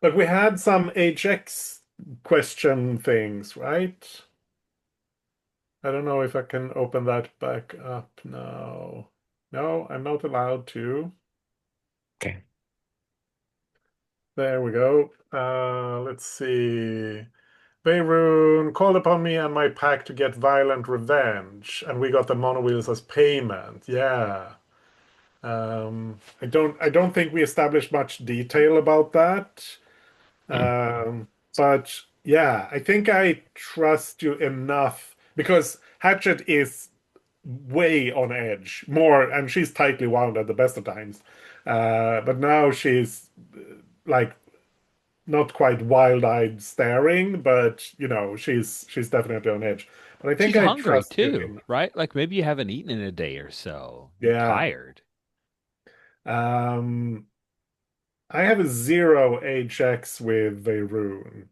But we had some HX question things, right? I don't know if I can open that back up now. No, I'm not allowed to. Okay. There we go. Let's see. Beirut called upon me and my pack to get violent revenge, and we got the monowheels as payment. Yeah. I don't think we established much detail about that. Hmm. But yeah, I think I trust you enough because Hatchet is way on edge, more, and she's tightly wound at the best of times. But now she's like not quite wild-eyed staring, but she's definitely on edge. But I think She's I hungry trust you too, in. right? Like maybe you haven't eaten in a day or so. You're Yeah. tired. Um, I have a 0 HX with Veyroon.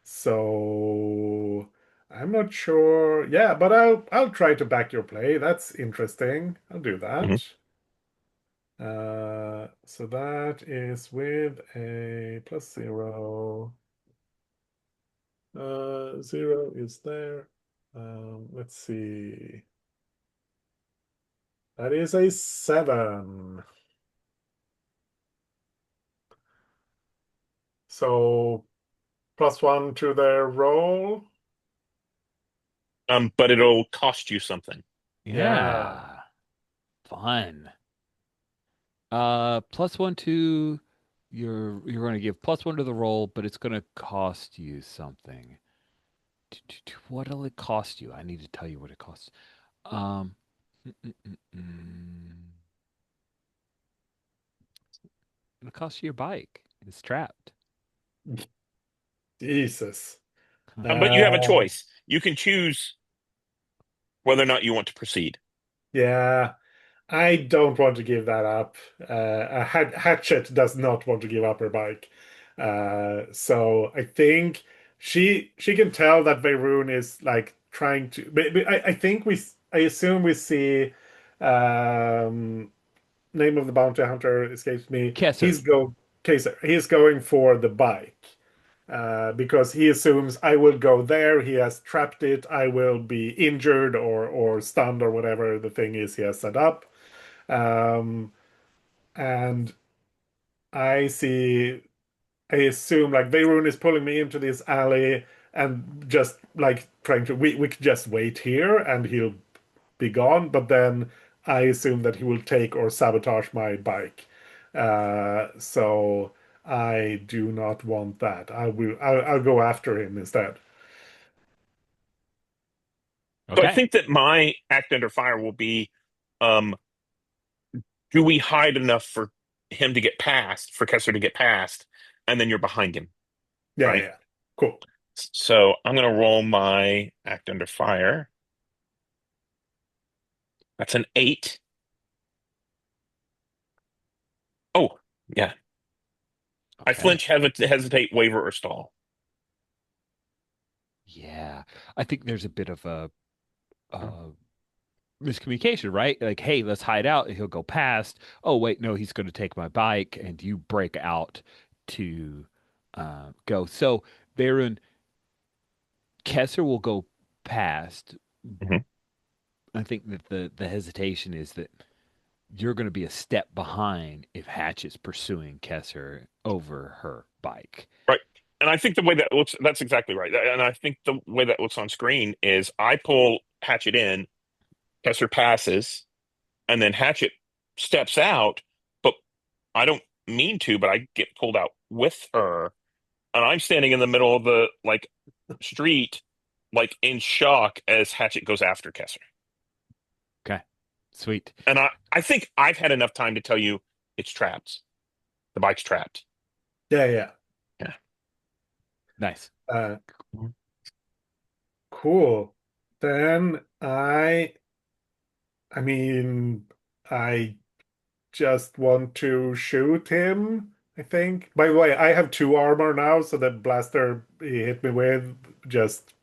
So I'm not sure. Yeah, but I'll try to back your play. That's interesting. I'll do Hmm. that. So that is with a +0. 0 is there. Let's see. That is a 7. So +1 to their roll. But it'll cost you something. Yeah. Yeah. Fun. +1 to you're going to give +1 to the roll, but it's going to cost you something. What'll it cost you? I need to tell you what it costs. Um, mm, mm, mm, mm. It'll cost you your bike. It's trapped. Jesus. But you have a Uh, choice. You can choose whether or not you want to proceed. yeah. I don't want to give that up. Hatchet does not want to give up her bike. So I think she can tell that Veyroon is like trying to. But I think I assume we see. Um, Name of the bounty hunter escapes me. Kesser. Kaiser. He's going for the bike. Because he assumes I will go there. He has trapped it. I will be injured or stunned or whatever the thing is he has set up. Um, and I see, I assume like Beirut is pulling me into this alley and just like trying to, we could just wait here and he'll be gone. But then I assume that he will take or sabotage my bike. So I do not want that. I'll go after him instead. So I Okay. think that my act under fire will be, um, do we hide enough for him to get past, for Kessler to get past, and then you're behind him, Yeah, right? yeah. Cool. So I'm gonna roll my act under fire. That's an 8. Oh, yeah. I Okay. flinch, hesitate, waver, or stall. Yeah. I think there's a bit of a miscommunication, right? Like, hey, let's hide out. And he'll go past. Oh, wait, no, he's going to take my bike, and you break out to go. So, Varun, Kessler will go past. Mhm. I think that the hesitation is that you're going to be a step behind if Hatchet's pursuing Kessler over her bike. Right. And I think the way that looks, that's exactly right. And I think the way that looks on screen is I pull Hatchet in, Kessler passes, and then Hatchet steps out, but I don't mean to, but I get pulled out with her, and I'm standing in the middle of the like street, like in shock as Hatchet goes after Kessler. Okay, sweet. And I think I've had enough time to tell you it's trapped. The bike's trapped. Yeah, yeah. Yeah. Nice. Uh, cool. Then I mean, I just want to shoot him, I think. By the way, I have 2 armor now, so the blaster he hit me with just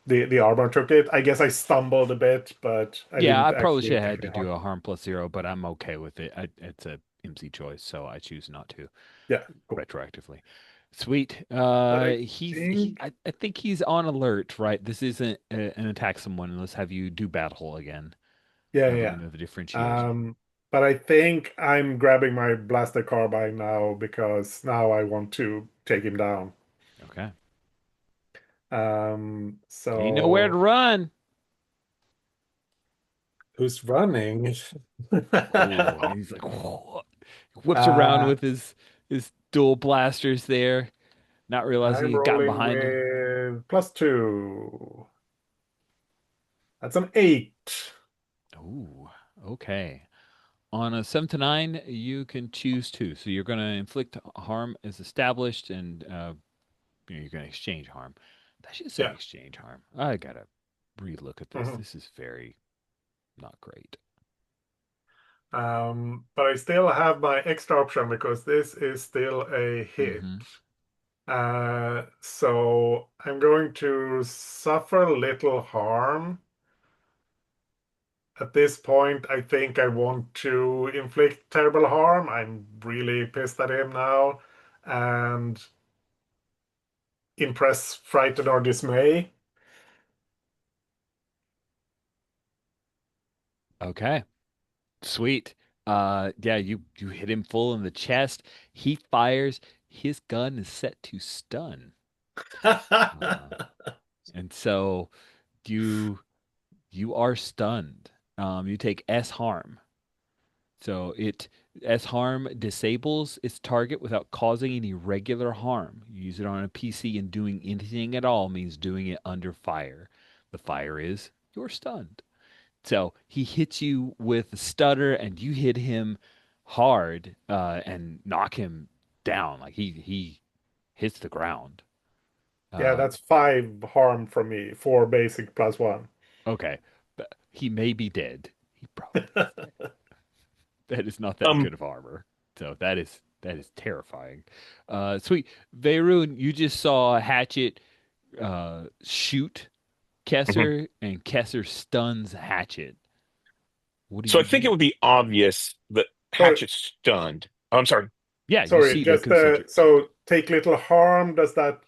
the armor took it. I guess I stumbled a bit, but I Yeah, I didn't probably actually should have take had to any do harm. a harm plus 0, but I'm okay with it. It's a MC choice, so I choose not to Yeah, cool. retroactively. Sweet. But I He. think, I think he's on alert, right? This isn't an attack someone. Let's have you do battle again. yeah, Let me yeah. know the differentiation. Um, but I think I'm grabbing my blaster carbine now because now I want to take him down. Okay. Ain't nowhere to So run. who's running? Oh, and he's like, whoa, whips around Uh, with his dual blasters there, not realizing I'm he got rolling behind him. with +2. That's an 8. Ooh, okay. On a 7 to 9, you can choose two. So you're going to inflict harm as established, and you're going to exchange harm. I should say Yeah. exchange harm. I gotta relook at this. Mhm. This is very not great. But I still have my extra option because this is still a hit. Hmm. So I'm going to suffer little harm. At this point, I think I want to inflict terrible harm. I'm really pissed at him now. And impress, frighten, or dismay. Okay, sweet. Yeah, you hit him full in the chest. He fires. His gun is set to stun. Uh, and so you you are stunned. You take S harm. So it S harm disables its target without causing any regular harm. You use it on a PC, and doing anything at all means doing it under fire. The fire is you're stunned. So he hits you with a stutter, and you hit him hard and knock him down. Like he hits the ground. Yeah, Uh, that's 5 harm from me, 4 basic +1. okay, but he may be dead. He probably is dead. That is not that Um, good of armor. So that is terrifying. Sweet. Veyron, you just saw Hatchet shoot mhm. Kesser, and Kesser stuns Hatchet. What do So you I think it do? would be obvious that Sorry, Hatchet's stunned. Oh, I'm sorry. Yeah, you sorry, see the just concentric. so take little harm. Does that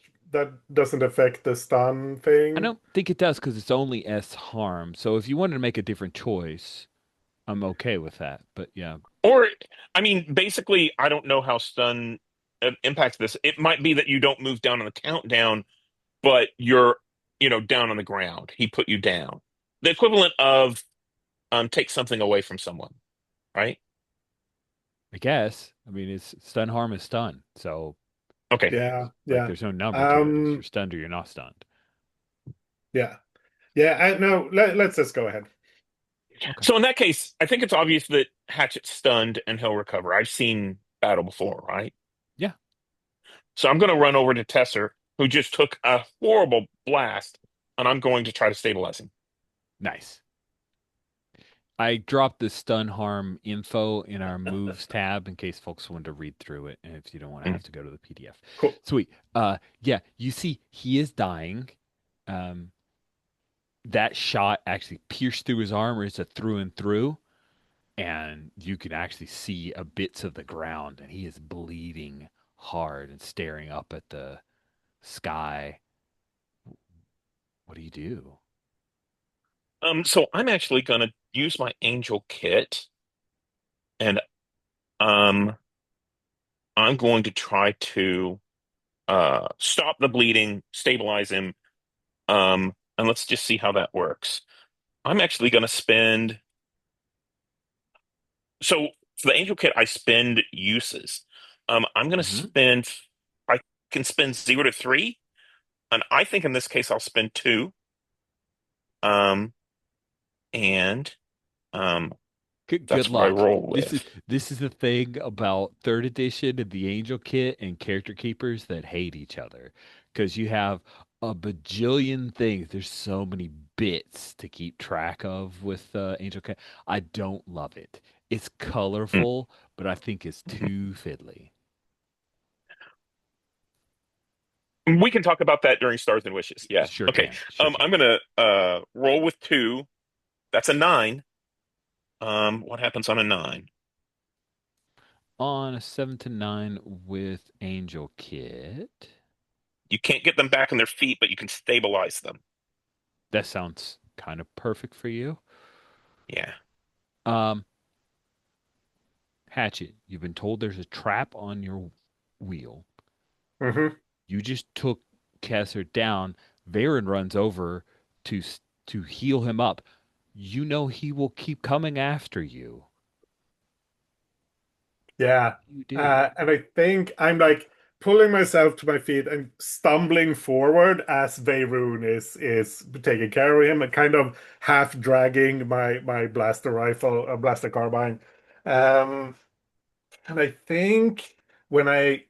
doesn't affect the stun I thing? don't think it does because it's only S harm. So if you wanted to make a different choice, I'm okay with that. But yeah, Or, I mean, basically, I don't know how stun impacts this. It might be that you don't move down on the countdown, but you're, down on the ground. He put you down. The equivalent of take something away from someone, right? I guess. I mean, it's stun harm is stun. So Okay. Yeah, like, yeah. there's no number to it. It's you're Um, stunned or you're not stunned. yeah. Yeah, no, let's just go ahead. Okay. So in that case, I think it's obvious that Hatchet's stunned and he'll recover. I've seen battle before, right? Yeah. So I'm going to run over to Tesser, who just took a horrible blast, and I'm going to try to stabilize him. Nice. I dropped the stun harm info in our moves tab in case folks want to read through it, and if you don't want to Mm. have to go to the PDF. Cool. Sweet. Yeah, you see he is dying. Um that shot actually pierced through his armor. It's a through and through, and you can actually see a bits of the ground, and he is bleeding hard and staring up at the sky. What do you do? So I'm actually gonna use my angel kit, and um, I'm going to try to stop the bleeding, stabilize him, and let's just see how that works. I'm actually gonna spend. So for the angel kit, I spend uses. I'm gonna Hmm. spend. I can spend 0 to 3, and I think in this case I'll spend 2. Um, and Good that's what I luck. roll This is with. this is the thing about third edition and the Angel Kit and character keepers that hate each other because you have a bajillion things. There's so many bits to keep track of with Angel Kit. I don't love it. It's colorful, but I think it's too fiddly. We can talk about that during Stars and Wishes. Yeah. Sure Okay. can. Sure I'm can. gonna roll with 2. That's a 9. What happens on a 9? On a 7 to 9 with Angel Kit. You can't get them back on their feet, but you can stabilize them. That sounds kind of perfect for you. Yeah. Um, Hatchet, you've been told there's a trap on your wheel. Hmm. You just took Kesser down. Varen runs over to heal him up. You know he will keep coming after you. Yeah. You do. And I think I'm like pulling myself to my feet and stumbling forward as Veyroon is taking care of him and kind of half dragging my blaster rifle, blaster carbine. Um, and I think when I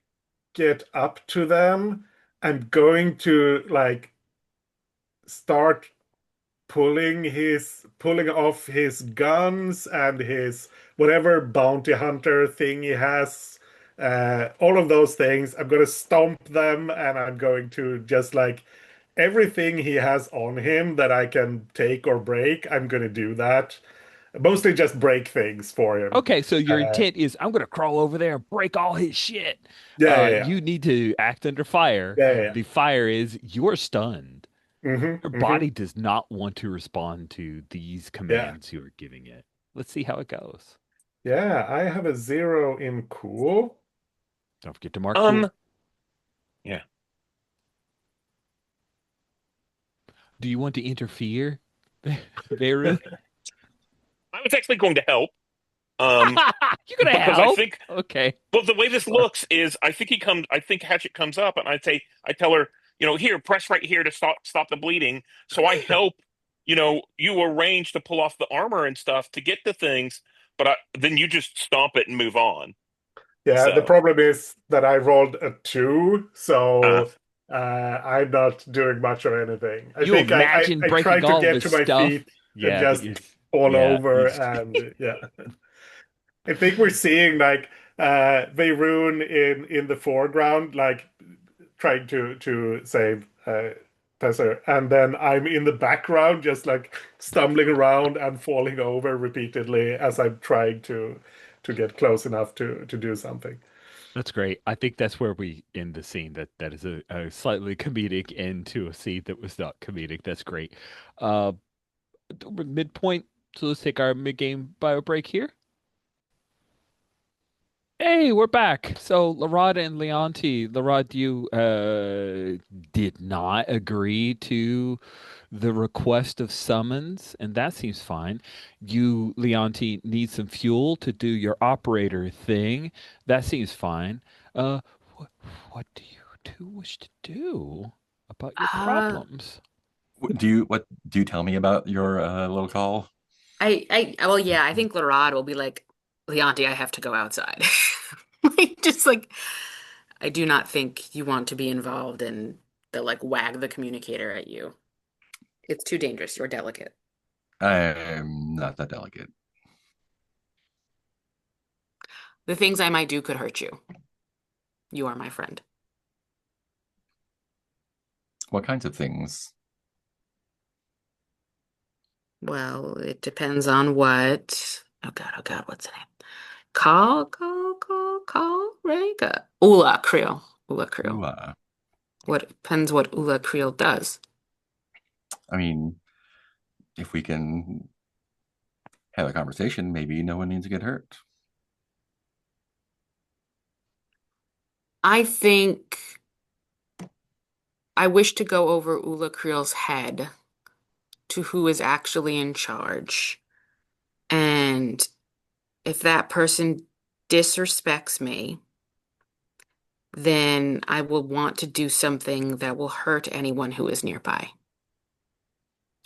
get up to them, I'm going to like start pulling off his guns and his whatever bounty hunter thing he has. All of those things. I'm gonna stomp them and I'm going to just like everything he has on him that I can take or break, I'm gonna do that. Mostly just break things for him. Okay, so your Uh, intent is I'm gonna crawl over there and break all his shit. yeah, yeah, yeah. You need to act under fire. Yeah, yeah, The fire is you're stunned. yeah. Your Hmm. body does not want to respond to these Yeah. commands you are giving it. Let's see how it goes. Yeah, I have a 0 in cool. Don't forget to mark Um, cool. yeah. Do you want to interfere, Veyron? I was actually going to help. Um, You're gonna because I help? think, Okay. well, the way this Sorry. looks is I think Hatchet comes up and I tell her, here, press right here to stop the bleeding. So I help, you arrange to pull off the armor and stuff to get the things, but then you just stomp it and move on. Yeah, the So, problem is that I rolled a 2, uh, so I'm not doing much of anything. I You think imagine I breaking tried to all of get his to my stuff? feet and Yeah, just fall yeah. over, and yeah. I think we're seeing like Veyroon in the foreground, like trying to save Tesser, and then I'm in the background, just like stumbling around and falling over repeatedly as I'm trying to get close enough to do something. That's great. I think that's where we end the scene. That is a slightly comedic end to a scene that was not comedic. That's great. Uh, we're midpoint, so let's take our mid-game bio break here. Hey, we're back. So, Larada and Leonti, Larad, you did not agree to the request of summons, and that seems fine. You, Leonti, need some fuel to do your operator thing. That seems fine. Uh, what, what do you two wish to do about your Uh, problems? What do you tell me about your little call? well, yeah, I think Larad will be like, Leonti, I have to go outside. Like, just like, I do not think you want to be involved in the like wag the communicator at you. It's too dangerous. You're delicate. I'm not that delicate. The things I might do could hurt you. You are my friend. What kinds of things? Well, it depends on what. Oh God, what's the name? Call, Rega. Ula Creole. Ula Ooh, Creole. What depends what Ula Creole does. I mean, if we can have a conversation, maybe no one needs to get hurt. I think I wish to go over Ula Creole's head to who is actually in charge. And if that person disrespects me, then I will want to do something that will hurt anyone who is nearby.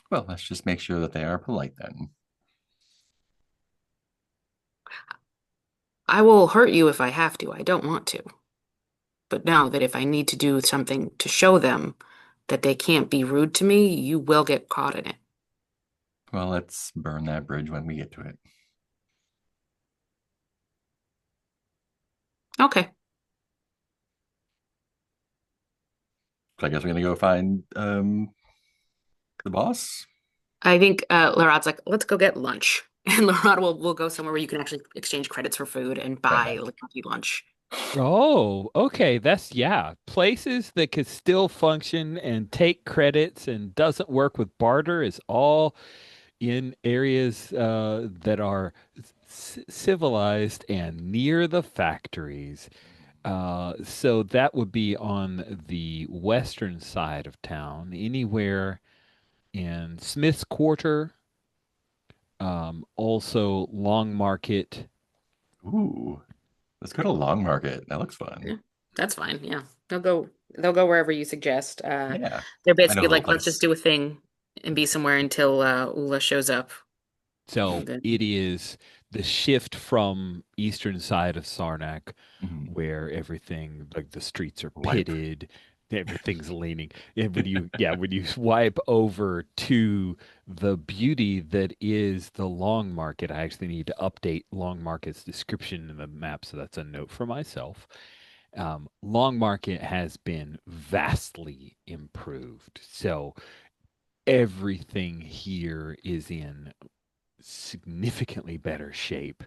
Well, let's just make sure that they are polite then. I will hurt you if I have to. I don't want to. But know that if I need to do something to show them that they can't be rude to me, you will get caught in it. Well, let's burn that bridge when we get to it. Okay. So I guess we're gonna go find the boss. I think Larod's like, let's go get lunch. And Larod will go somewhere where you can actually exchange credits for food and buy Perfect. like lunch. Oh, okay. That's yeah. Places that could still function and take credits and doesn't work with barter is all in areas that are civilized and near the factories. So that would be on the western side of town, anywhere in Smith's Quarter, also Long Market. Ooh, let's go to Long Market. That looks fun. Yeah, that's fine. Yeah. They'll go wherever you suggest. Yeah, They're I know basically the whole like, let's just place. do a thing and be somewhere until Ula shows up. So And then it is the shift from eastern side of Sarnac, Mhm. where everything like the streets are Wipe. pitted, everything's leaning. And when you swipe over to the beauty that is the Long Market, I actually need to update Long Market's description in the map, so that's a note for myself. Long Market has been vastly improved. So everything here is in significantly better shape.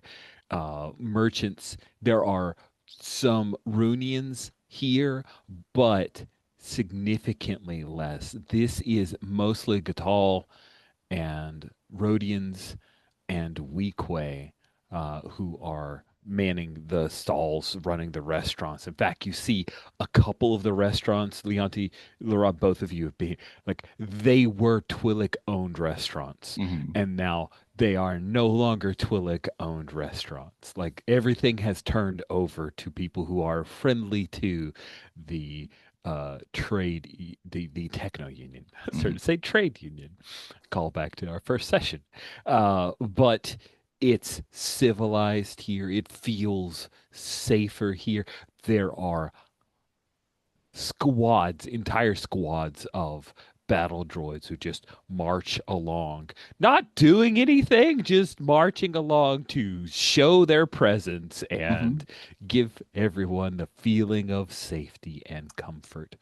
Merchants, there are some Runians here, but significantly less. This is mostly Gatal and Rhodians and Weequay who are manning the stalls, running the restaurants. In fact, you see a couple of the restaurants, Leonti, Laura, both of you have been like they were Twillick owned restaurants, Mhm. and now they are no longer Twillick owned restaurants. Like everything has turned over to people who are friendly to the the techno union. I started Mhm. to say trade union. Call back to our first session. But it's civilized here. It feels safer here. There are squads, entire squads of battle droids who just march along, not doing anything, just marching along to show their presence Mhm. and give everyone the feeling of safety and comfort.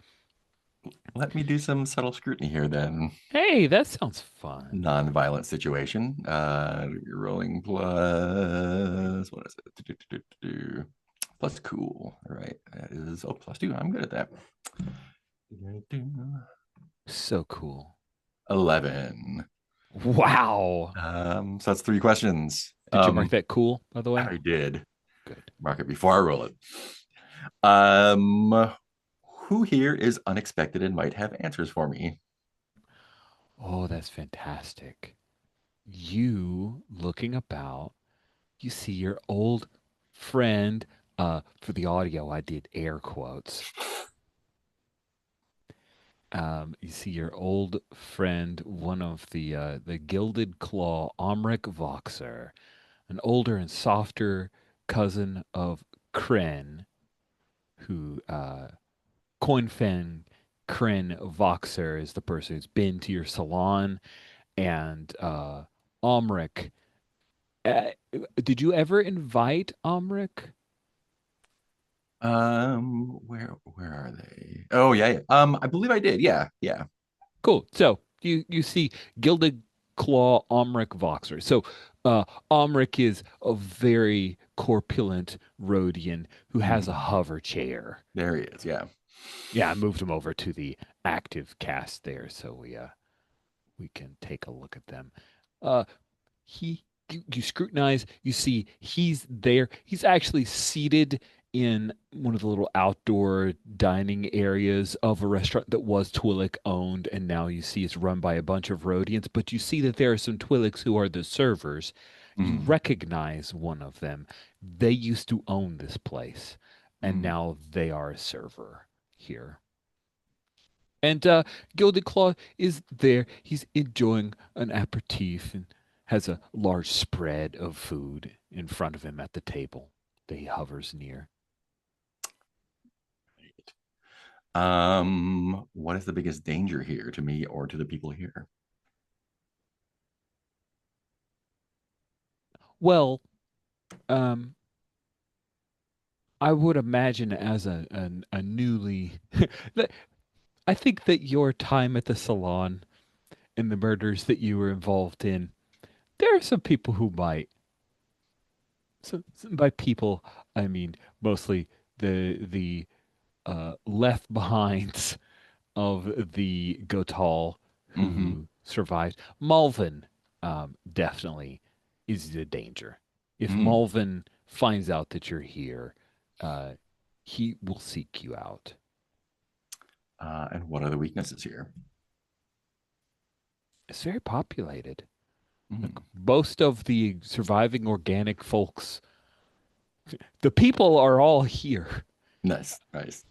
Let me do some subtle scrutiny here then. Hey, that sounds fun. Non-violent situation. You're rolling plus what is it? Plus cool. All right. That is plus two. I'm good at that. So cool. 11. Wow. So that's three questions. Did you mark that cool, by the way? I did Good. mark it before I roll it. Um, who here is unexpected and might have answers for me? Oh, that's fantastic. You looking about, you see your old friend. For the audio, I did air quotes. You see your old friend, one of the Gilded Claw, Omric Voxer, an older and softer cousin of Kren, who Coinfen Kren Voxer is the person who's been to your salon, and Omric. Uh, did you ever invite Omric? Where are they? Oh yeah, yeah. I believe I did. Yeah, yeah. Cool. So you see Gilded Claw Omric Voxer. So Omric is a very corpulent Rhodian who has a Mhm. hover chair. There he is. Yeah. Yeah, I moved him over to the active cast there, so we can take a look at them. Uh, you scrutinize, you see he's there. He's actually seated in one of the little outdoor dining areas of a restaurant that was Twillick owned, and now you see it's run by a bunch of Rhodians. But you see that there are some Twillicks who are the servers. You Mhm. recognize one of them. They used to own this place, and Mhm. now they are a server here. And Gilded Claw is there. He's enjoying an aperitif and has a large spread of food in front of him at the table that he hovers near. What is the biggest danger here to me or to the people here? Well, um, I would imagine as a newly, that- I think that your time at the salon and the murders that you were involved in, there are some people who might. By people, I mean mostly the left behinds of the Gotal Hmm. who survived. Malvin definitely is the danger. If Mm. Malvin finds out that you're here, uh, he will seek you out. And what are the weaknesses here? It's very populated. Like Mm. most of the surviving organic folks, the people are all here. Nice, nice.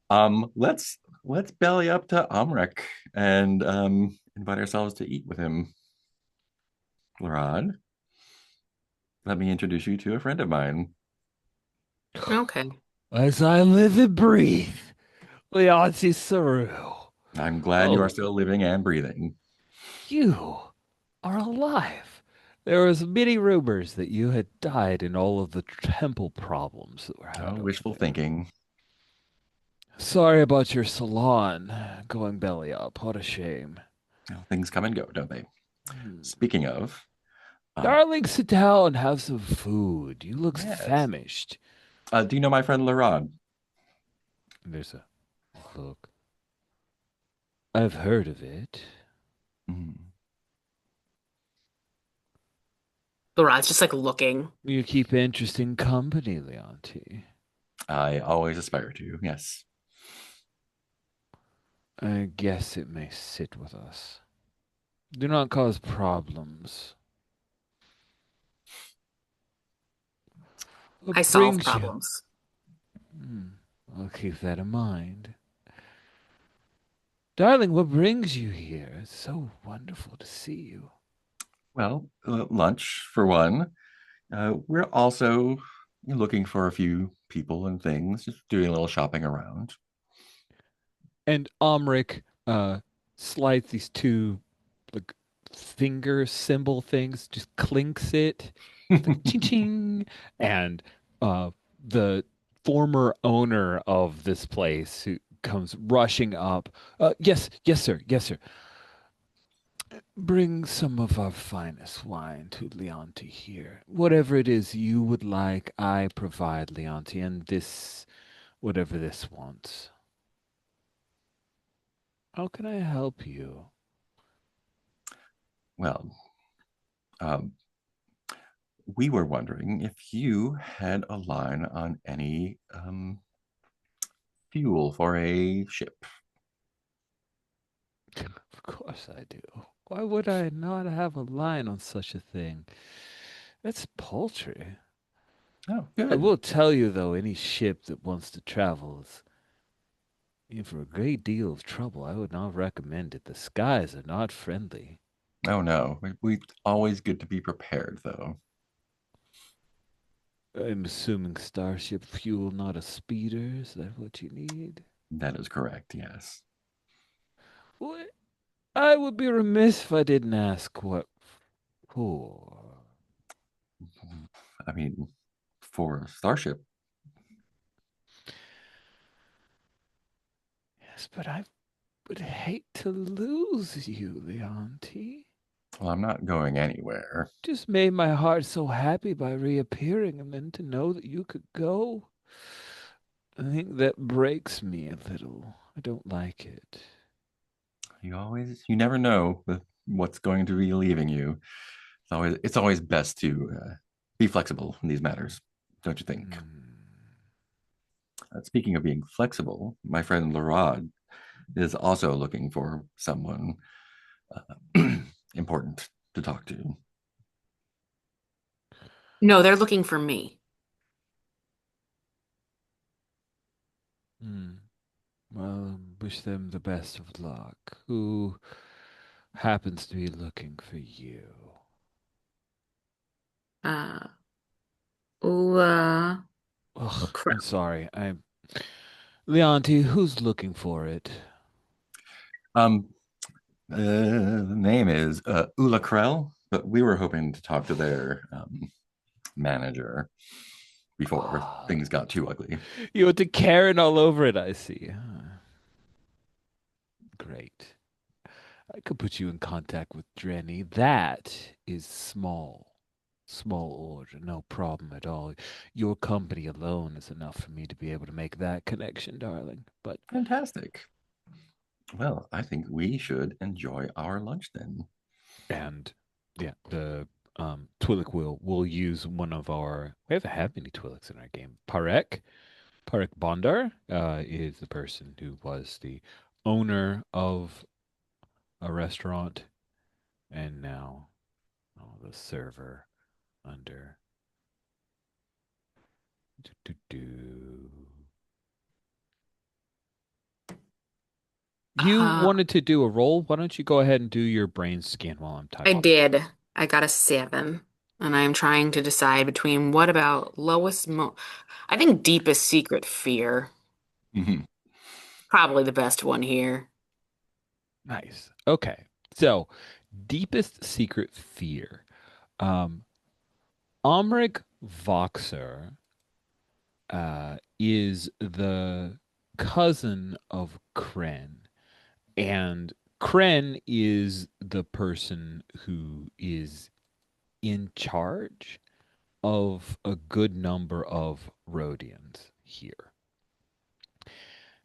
Let's belly up to Amrek and invite ourselves to eat with him. Larad, let me introduce you to a friend of mine. Okay. As I live and breathe, Leonti Saru. I'm glad you are Oh, still living and breathing. you are alive. There was many rumors that you had died in all of the temple problems that were Oh, had over wishful there. thinking. Sorry about your salon going belly up. What a shame. Well, things come and go, don't they? Hmm. Speaking of, uh, Darling, sit down and have some food. You look yes. famished. Do you know my friend Larad? And there's a look. I've heard of it. Mm. Laura's just like looking. You keep interesting company, Leonti. I always aspire to, yes. I guess it may sit with us. Do not cause problems. I What solve brings you? problems. Hmm, I'll keep that in mind. Darling, what brings you here? It's so wonderful to see you. Well, lunch for one. We're also looking for a few people and things, just doing a little shopping around. And Omric slides these two like finger symbol things, just clinks it. It's like ching ching. And uh the former owner of this place who comes rushing up. Yes, yes, sir, yes, sir. Bring some of our finest wine to Leonti here. Whatever it is you would like, I provide Leonti, and this, whatever this wants. How can I help you? Well, um, we were wondering if you had a line on any fuel for a ship. Of course I do. Why would I not have a line on such a thing? That's paltry. Oh, I good. will tell you, though, any ship that wants to travel is in for a great deal of trouble. I would not recommend it. The skies are not friendly. Oh no, we always good to be prepared though. I'm assuming starship fuel, not a speeder. Is that what you need? That is correct. Yes. What? I would be remiss if I didn't ask what for. I mean, for a starship. Yes, but I would hate to lose you, Leonti. Well, I'm not going anywhere. Just made my heart so happy by reappearing, and then to know that you could go, I think that breaks me a little. I don't like it. You never know what's going to be leaving you. It's always best to be flexible in these matters, don't you think? Hmm. Speaking of being flexible, my friend Larod is also looking for someone important to talk to. No, they're looking for me. Hmm. Well, wish them the best of luck. Who happens to be looking for you? Uh, oh, oh Ugh, crap. I'm sorry. Leonti, who's looking for it? Um, the name is Ula Krell, but we were hoping to talk to their manager before Ah, things got too ugly. you went to Karen all over it, I see. Great. I could put you in contact with Drenny. That is small. Small order, no problem at all. Your company alone is enough for me to be able to make that connection, darling. But Fantastic. Well, I think we should enjoy our lunch then. and yeah, the Twi'lek will use one of our we haven't had many Twi'leks in our game. Parek Bondar is the person who was the owner of a restaurant and now the server under do, do, do. You Uh, wanted to do a roll. Why don't you go ahead and do your brain scan while I'm I typing? did. I got a 7, and I'm trying to decide between what about lowest mo I think deepest secret fear. Mhm. Probably the best one here. Nice. Okay. So, deepest secret fear. Um, Omric Voxer is the cousin of Kren, and Kren is the person who is in charge of a good number of Rhodians here.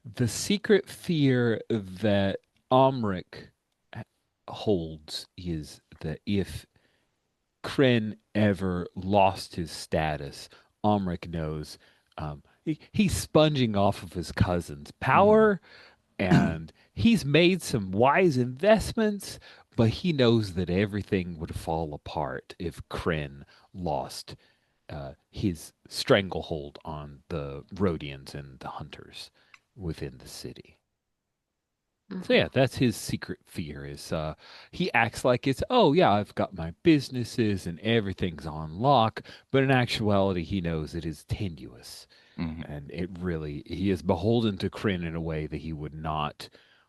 The secret fear that Omric holds is that if Kren ever lost his status, Omric knows he's sponging off of his cousin's Mhm. power and he's made some wise investments, but he knows that everything would fall apart if Kren lost his stranglehold on the Rhodians and the hunters within the city. So Mhm. yeah, that's his secret fear is he acts like it's oh yeah, I've got my businesses and everything's on lock, but in actuality he knows it is tenuous Mhm. and it really he is beholden to Kryn in a way that he would not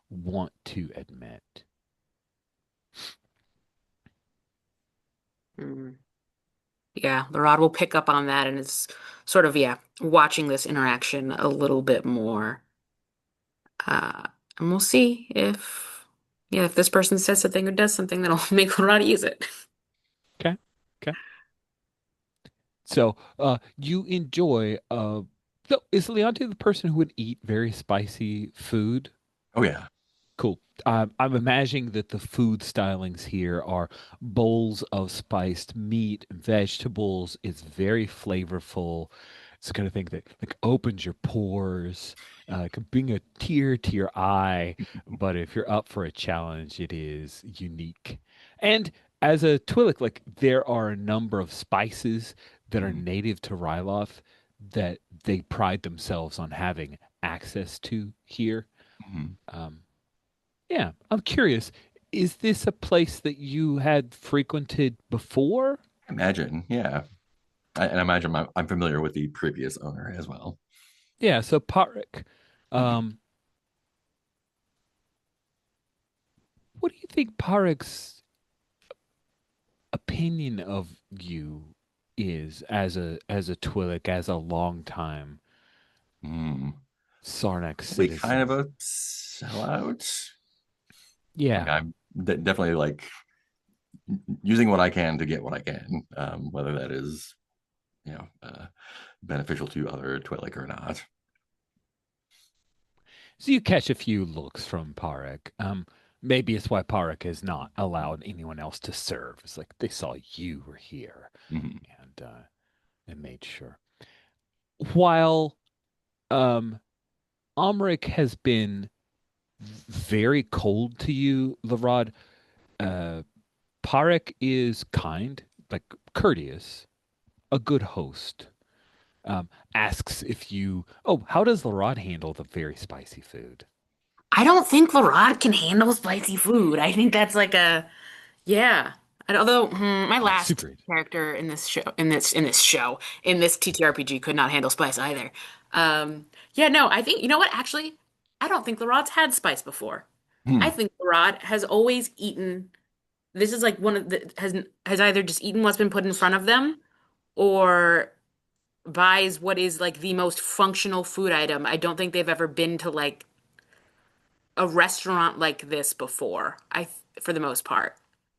want to admit. Mm. Yeah, the rod will pick up on that and is sort of, yeah, watching this interaction a little bit more. Uh, and we'll see if, yeah, if this person says something or does something that'll make the rod use it. Okay. Okay. So you enjoy so is Leonte the person who would eat very spicy food? Oh yeah. Cool. I'm imagining that the food stylings here are bowls of spiced meat, vegetables. It's very flavorful. It's the kind of thing that like opens your pores, could bring a tear to your eye. But if you're up for a challenge, it is unique. And as a Twi'lek, like there are a number of spices that are Mhm. native to Ryloth that they pride themselves on having access to here. Mhm. Um, yeah, I'm curious. Is this a place that you had frequented before? Imagine, yeah. And I imagine I'm familiar with the previous owner as well. Yeah, so Parik, Mhm. um, what do you think Parik's opinion of you is as a Twi'lek, as a longtime Mm. Sarnac Probably kind of citizen? a sellout. Like Yeah. I'm definitely like using what I can to get what I can, whether that is, you know, beneficial to other Twi'lek or not. So you catch a few looks from Parek. Maybe it's why Parek has not allowed anyone else to serve. It's like they saw you were here Mhm. and made sure. While um, Amrik has been very cold to you, Larod, uh, Parek is kind, like courteous, a good host. Asks if you, oh, how does Larod handle the very spicy food? I don't think Larod can handle spicy food. I think that's like a yeah. Although my Oh, last super easy. character in this show, in this TTRPG could not handle spice either. Yeah, no, I think you know what? Actually, I don't think Larod's had spice before. I Hmm. think Larod has always eaten. This is like one of the has either just eaten what's been put in front of them or buys what is like the most functional food item. I don't think they've ever been to like a restaurant like this before. For the most part.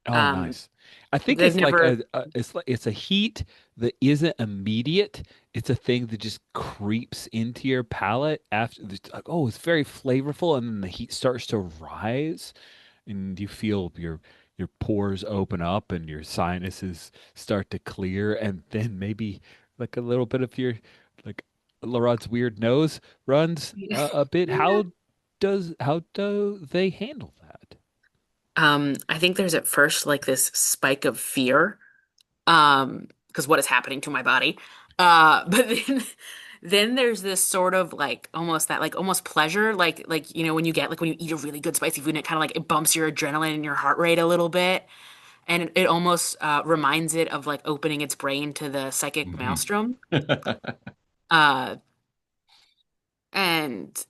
Oh, Um, nice. I think they've it's like never. it's a heat that isn't immediate. It's a thing that just creeps into your palate after it's like, oh, it's very flavorful, and then the heat starts to rise, and you feel your pores open up and your sinuses start to clear, and then maybe like a little bit of your like Larod's weird nose runs a bit. Yeah. How do they handle that? I think there's at first like this spike of fear, because what is happening to my body? But then there's this sort of like almost that like almost pleasure, like you know when you get like when you eat a really good spicy food and it kind of like it bumps your adrenaline and your heart rate a little bit, and it almost reminds it of like opening its brain to the psychic Mhm. maelstrom. Uh, and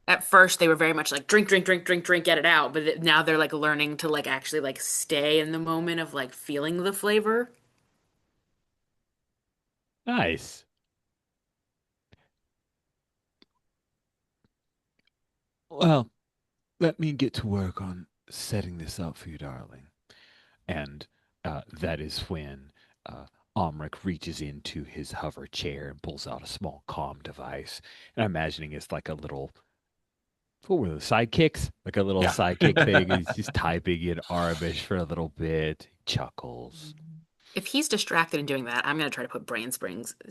at first they were very much like drink, drink, drink, drink, drink, get it out. But now they're like learning to like actually like stay in the moment of like feeling the flavor. Nice. Well, let me get to work on setting this up for you, darling. And that is when Omric reaches into his hover chair and pulls out a small comm device. And I'm imagining it's like a little, what were the sidekicks? Like a little Yeah. sidekick thing. And he's just typing in Arabic for a little bit. He chuckles. If he's distracted in doing that, I'm gonna try to put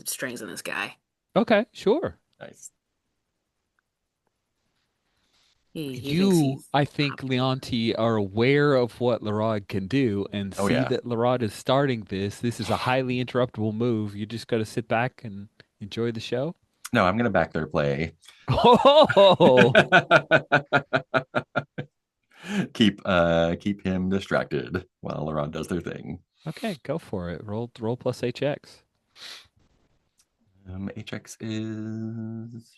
strings in this guy. Okay, sure. Nice. He thinks You, he's I think, top. Leonti, are aware of what Larod can do and Oh see yeah. that Larod is starting this. This is a highly interruptible move. You just got to sit back and enjoy the show. No, I'm gonna back their play. Oh, Keep him distracted while Laurent does their thing. okay, go for it. Roll plus HX. HX is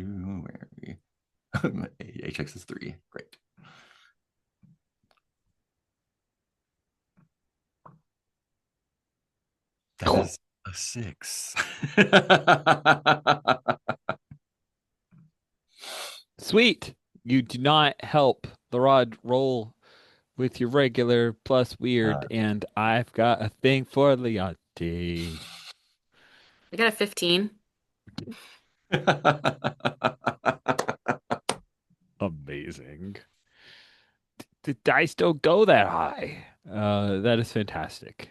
where are we? HX is 3. Great. That is a 6. Sweet. You do not help Larod roll with your regular plus weird, Uh, and I've got a thing for Leonti. I got a 15. Amazing. The dice don't go that high. That is fantastic.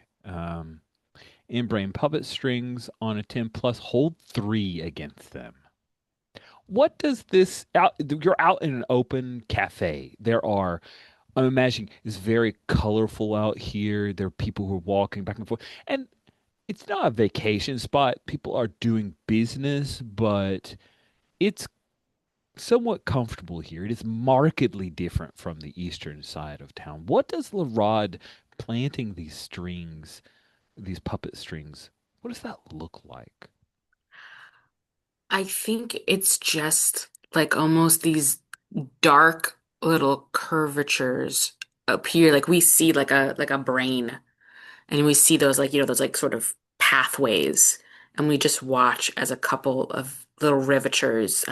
In-brain puppet strings on a 10 plus, hold 3 against them. What does this out? You're out in an open cafe. I'm imagining it's very colorful out here. There are people who are walking back and forth. And it's not a vacation spot. People are doing business, but it's somewhat comfortable here. It is markedly different from the eastern side of town. What does Larod planting these strings, these puppet strings, what does that look like? I think it's just like almost these dark little curvatures up here. Like we see like a brain and we see those like you know those like sort of pathways and we just watch as a couple of little rivetures.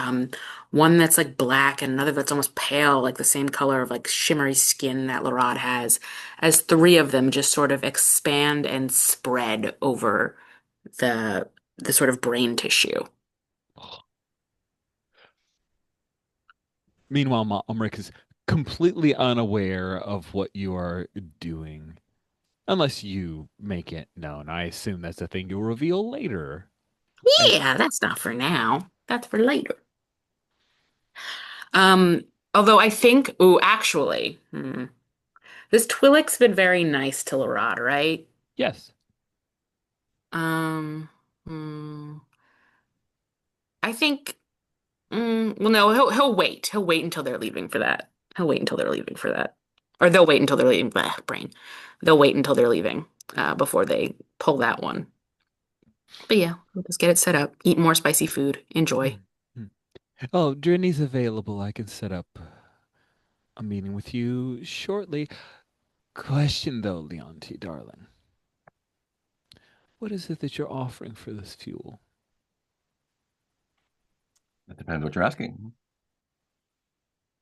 One that's like black and another that's almost pale, like the same color of like shimmery skin that Larod has, as three of them just sort of expand and spread over the the sort of brain tissue. Meanwhile, Umric is completely unaware of what you are doing, unless you make it known. I assume that's a thing you'll reveal later. And Yeah, that's not for now. That's for later. Um, Although I think, ooh, actually, this Twi'lek's been very nice to Larod, right? yes, Um, hmm, I think, well, no, he'll wait. He'll wait until they're leaving for that. He'll wait until they're leaving for that, or they'll wait until they're leaving. Bleh, brain. They'll wait until they're leaving, before they pull that one. But yeah, we'll just get it set up. Eat more spicy food. Enjoy. mm, mm. Oh, Journey's available. I can set up a meeting with you shortly. Question though, Leonti, darling. What is it that you're offering for this fuel? It depends what you're asking.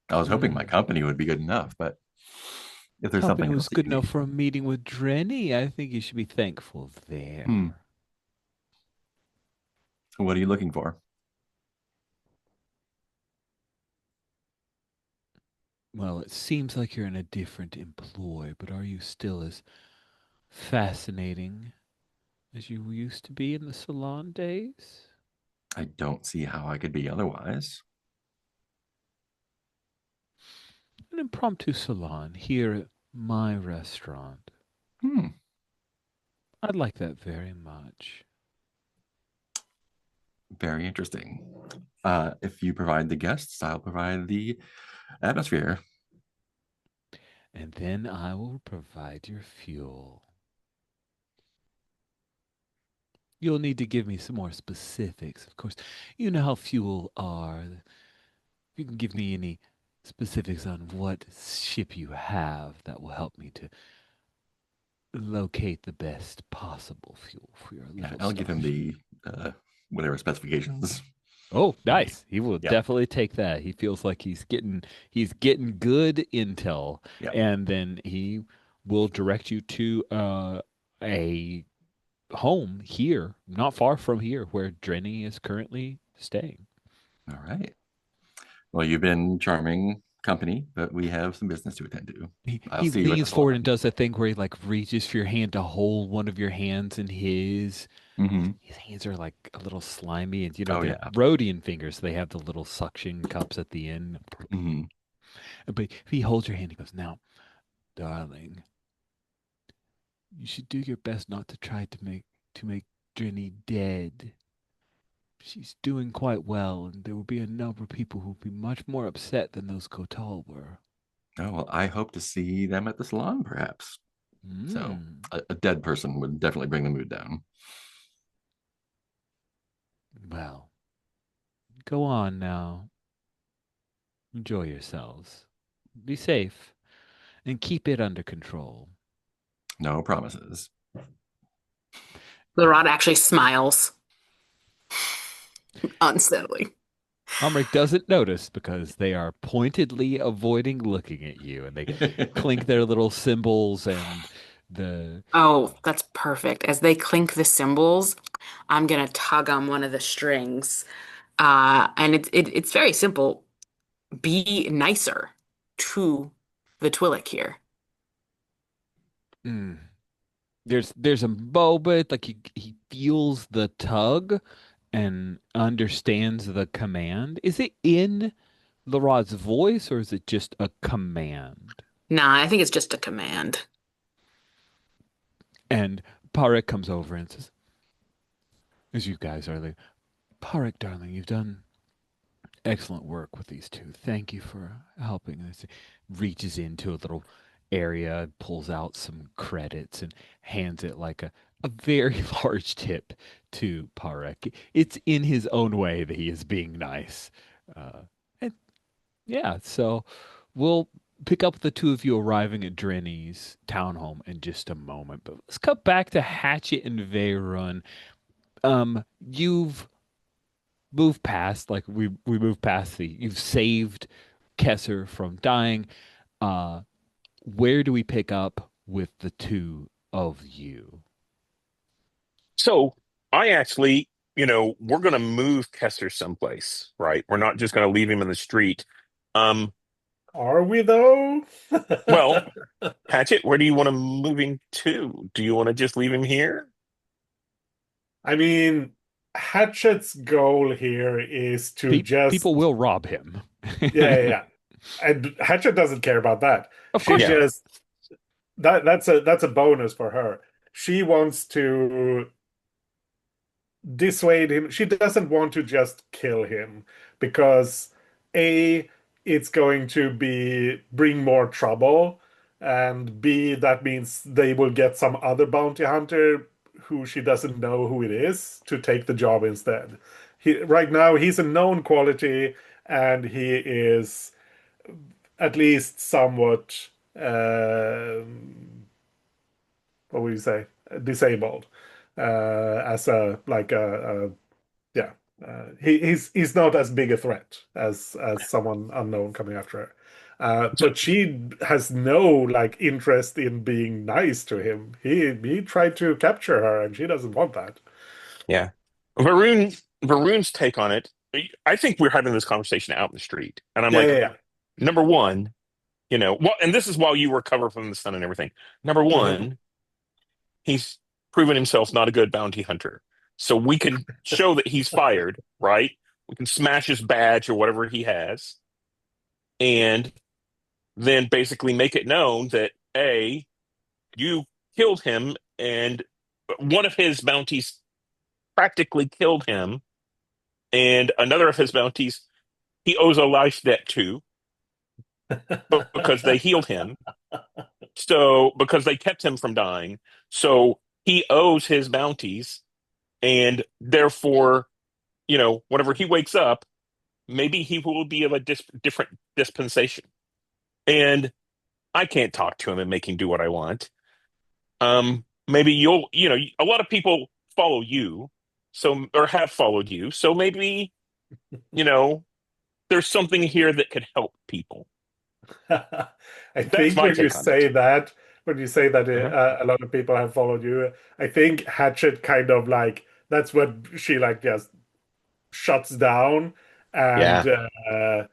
I was hoping my Hmm. company would be good enough, but if there's Company something else was that good you enough need. for a meeting with Drenny. I think you should be thankful Hmm. there. What are you looking for? Well, it seems like you're in a different employ, but are you still as fascinating as you used to be in the salon days? I don't see how I could be otherwise. An impromptu salon here at my restaurant. Hmm. I'd like that very much. Very interesting. If you provide the guests, I'll provide the atmosphere. And then I will provide your fuel. You'll need to give me some more specifics, of course. You know how fuel are. You can give me any specifics on what ship you have that will help me to locate the best possible fuel for your Yeah, little I'll give him starship. the whatever specifications Oh, you need. nice. He will Yeah, definitely take that. He feels like he's getting good intel, yeah. and then he will direct you to a home here, not far from here, where Drenny is currently staying. All right. Well, you've been charming company, but we have some business to attend to. I'll He see you at the leans forward and salon. does that thing where he like reaches for your hand to hold one of your hands in his. Hmm. His hands are like a little slimy, and Oh they're yeah. Rhodian fingers. They have the little suction cups at the end. Hmm. But if he holds your hand, he goes, "Now, darling, you should do your best not to try to make Jenny dead. She's doing quite well, and there will be a number of people who will be much more upset than those Kotal were." Oh well, I hope to see them at the salon, perhaps. So Hmm. a dead person would definitely bring the mood down. Well, go on now. Enjoy yourselves. Be safe and keep it under control. No promises. The rod actually smiles unsteadily. Umric doesn't notice because they are pointedly avoiding looking at you, and they clink their little cymbals and the Oh, that's perfect. As they clink the cymbals, I'm gonna tug on one of the strings. And it's very simple. Be nicer to the Twi'lek here. mm, there's a moment like he feels the tug and understands the command. Is it in Larod's voice or is it just a command? Nah, I think it's just a command. And Parek comes over and says, as you guys are like, Parek, darling, you've done excellent work with these two. Thank you for helping us. Reaches into a little area, pulls out some credits, and hands it like a very large tip to Parek. It's in his own way that he is being nice. And yeah, so we'll pick up the two of you arriving at Drenny's townhome in just a moment. But let's cut back to Hatchet and Veyrun. You've move past, like we move past the you've saved Kesser from dying. Uh, where do we pick up with the two of you? So I actually, we're going to move Kessler someplace, right? We're not just going to leave him in the street. Um, Are we though? well, Hatchet, where do you want to move him to? Do you want to just leave him here? I mean, Hatchet's goal here is to just, People will rob him. yeah, yeah, yeah. And Hatchet doesn't care about that. Of She course Yeah. not. just that's a bonus for her. She wants to dissuade him. She doesn't want to just kill him because A, it's going to be bring more trouble, and B, that means they will get some other bounty hunter who she doesn't know who it is to take the job instead. Right now he's a known quality and he is at least somewhat what would you say, disabled, as a like a yeah. He's not as big a threat as someone unknown coming after her. So, But she has no like interest in being nice to him. He tried to capture her, and she doesn't want that. yeah. Varun's take on it. I think we're having this conversation out in the street, and I'm Yeah, like, yeah, number one, well, and this is while you recover from the sun and everything. Number yeah. Mhm. one, he's proven himself not a good bounty hunter. So we can show that he's fired, right? We can smash his badge or whatever he has, and then basically make it known that A, you killed him, and one of his bounties practically killed him, and another of his bounties he owes a life debt to because they healed him. So because they kept him from dying, so he owes his bounties, and therefore, whenever he wakes up, maybe he will be of a different dispensation. And I can't talk to him and make him do what I want. Maybe a lot of people follow you, so or have followed you, so maybe you know there's something here that could help people. I That's think my take on it. when you say that Uh-huh. a lot of people have followed you, I think Hatchet kind of like that's what she like just shuts down, and Yeah.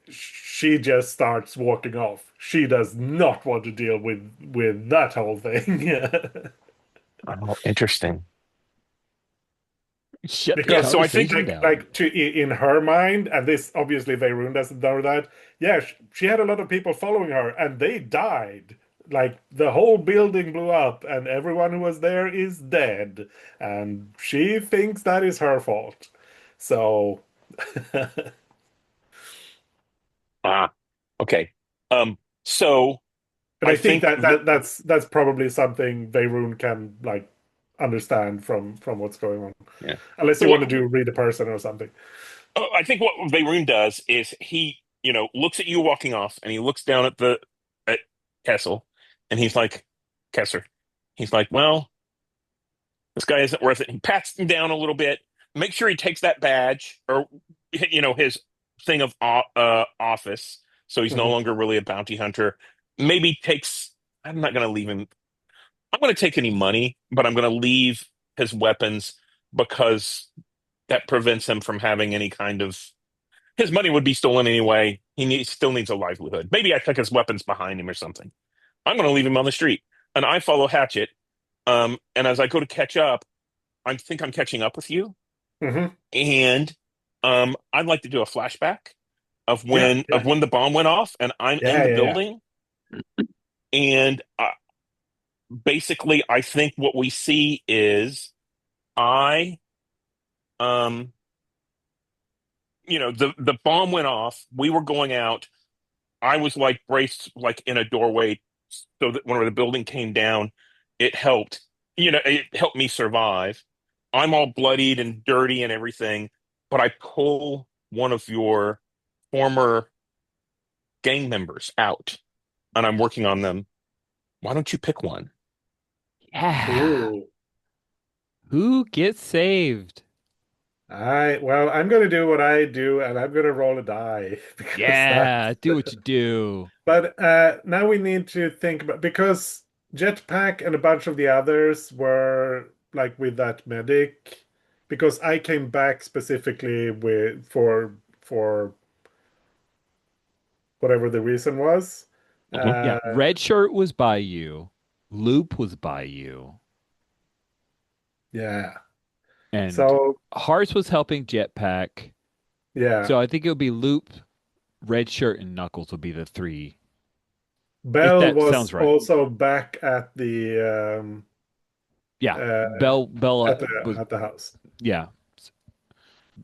she just starts walking off. She does not want to deal with that whole thing. Oh, interesting. Shut the Yeah, Because so I I think think conversation like down. in her mind, and this obviously Veyron doesn't know that. Yeah, she had a lot of people following her, and they died. Like the whole building blew up, and everyone who was there is dead, and she thinks that is her fault. So, but ah, okay. So I I think think that's probably something Veyron can like understand from what's going on, yeah. unless So you want to what do read a person or something. I think what Veyron does is he, looks at you walking off, and he looks down at Kessel, and he's like, Kessler. He's like, well, this guy isn't worth it. He pats him down a little bit, make sure he takes that badge or his thing of office, so he's no Mhm. longer really a bounty hunter. Maybe takes. I'm not going to leave him. I'm going to take any money, but I'm going to leave his weapons because that prevents him from having any kind of. His money would be stolen anyway. Still needs a livelihood. Maybe I took his weapons behind him or something. I'm going to leave him on the street, and I follow Hatchet. And as I go to catch up, I think I'm catching up with you, Mhm. and I'd like to do a flashback of Yeah, when yeah, the bomb went off, and I'm in yeah, the yeah, yeah. building, and basically, I think what we see is I, um, the bomb went off. We were going out. I was like braced like in a doorway, so that when the building came down, it helped. It helped me survive. I'm all bloodied and dirty and everything, but I pull one of your former gang members out, and I'm working on them. Why don't you pick one? Yeah. Ooh. Who gets saved? I'm gonna do what I do, and I'm gonna roll a die because Yeah, that's. do what you do. But now we need to think about because Jetpack and a bunch of the others were like with that medic, because I came back specifically with for whatever the reason was. Mhm. Yeah, Uh, red shirt was by you. Loop was by you. yeah. And So Hearts was helping Jetpack. yeah, So I think it would be Loop, red shirt, and Knuckles would be the three. If Bell that was sounds right. also back at the Yeah. uh, Bella was at the house. yeah.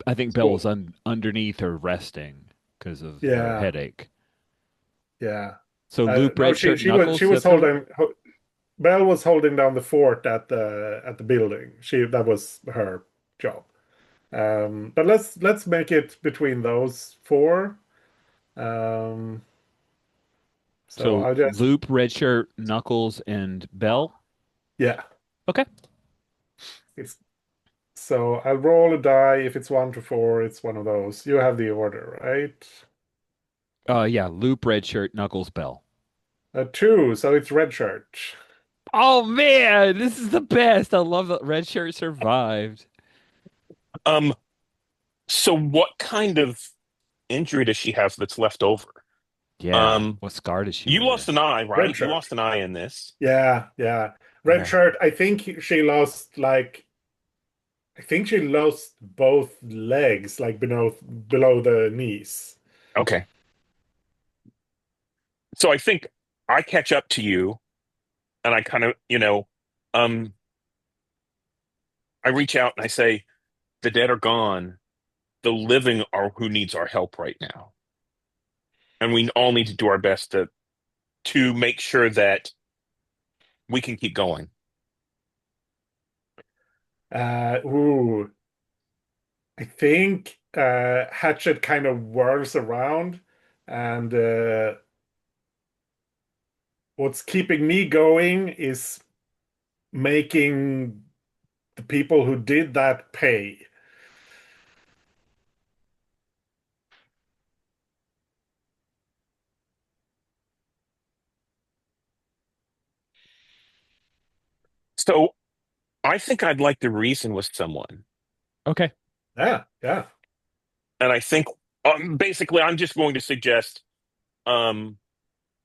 I think Belle was Cool. underneath her resting because of her Yeah, headache. yeah. So Loop, No, red shirt, she Knuckles, was that's them. Bell was holding down the fort at the building. That was her job. But let's make it between those four. Um, so So I'll just Loop, red shirt, Knuckles, and Belle. yeah. Okay. It's so I'll roll a die. If it's 1 to 4, it's one of those. You have the order, right? Yeah, Loop, red shirt, Knuckles, Belle. A 2, so it's red shirt. Oh man, this is the best. I love that red shirt survived. Um, so what kind of injury does she have that's left over? Yeah. Um, What scar does she you lost wear? an eye, Red right? You shirt. lost an eye in this. Yeah, yeah. Red Okay. shirt. I think she lost both legs, like below the knees. Okay. So I think I catch up to you and I kind of, um, I reach out and I say, the dead are gone. The living are who needs our help right now. And we all need to do our best to make sure that we can keep going. Ooh, I think Hatchet kind of whirls around, and what's keeping me going is making the people who did that pay. So I think I'd like to reason with someone. Okay. Yeah, yeah. And I think basically I'm just going to suggest, um,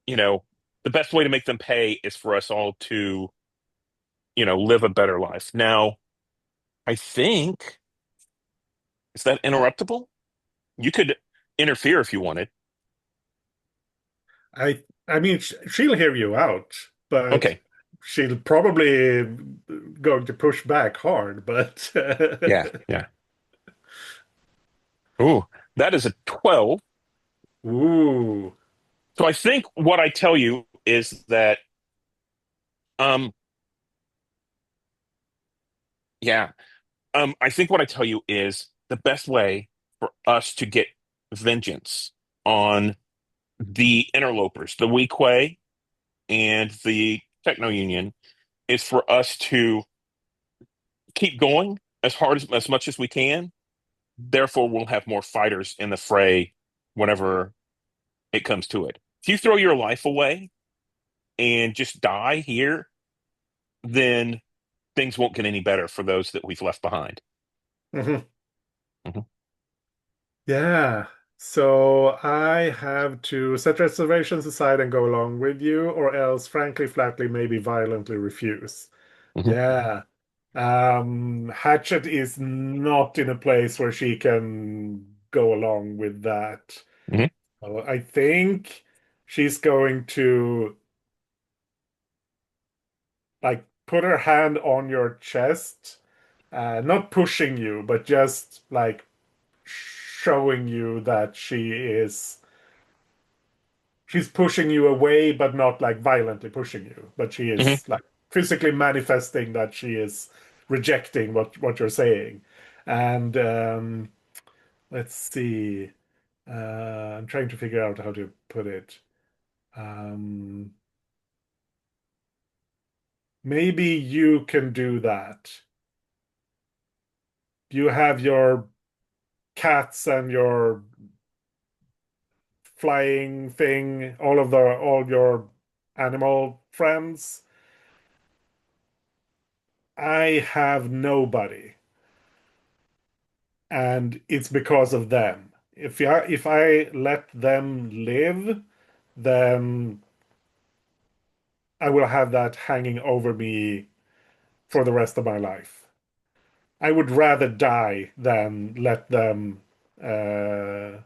you know, the best way to make them pay is for us all to, live a better life. Now, I think, is that interruptible? You could interfere if you wanted. I mean, she'll hear you out, but Okay. she'll probably going to push back hard. But Yeah. Yeah. Ooh, that is a 12. ooh, So I think what I tell you is that, um, yeah, I think what I tell you is the best way for us to get vengeance on the interlopers, the Weequay and the Techno Union, is for us to keep going as hard as much as we can. Therefore, we'll have more fighters in the fray whenever it comes to it. If you throw your life away and just die here, then things won't get any better for those that we've left behind. mhm. Mhm. Yeah. So I have to set reservations aside and go along with you, or else, frankly, flatly, maybe violently refuse. Mhm. Yeah. Hatchet is not in a place where she can go along with that. Mhm. So I think she's going to like put her hand on your chest, not pushing you, but just like showing you that she's pushing you away, but not like violently pushing you. But she Mhm. is like physically manifesting that she is rejecting what you're saying. And let's see. I'm trying to figure out how to put it. Um, Maybe you can do that. you have your cats and your flying thing, all your animal friends. I have nobody, and it's because of them. If I let them live, then I will have that hanging over me for the rest of my life. I would rather die than let them than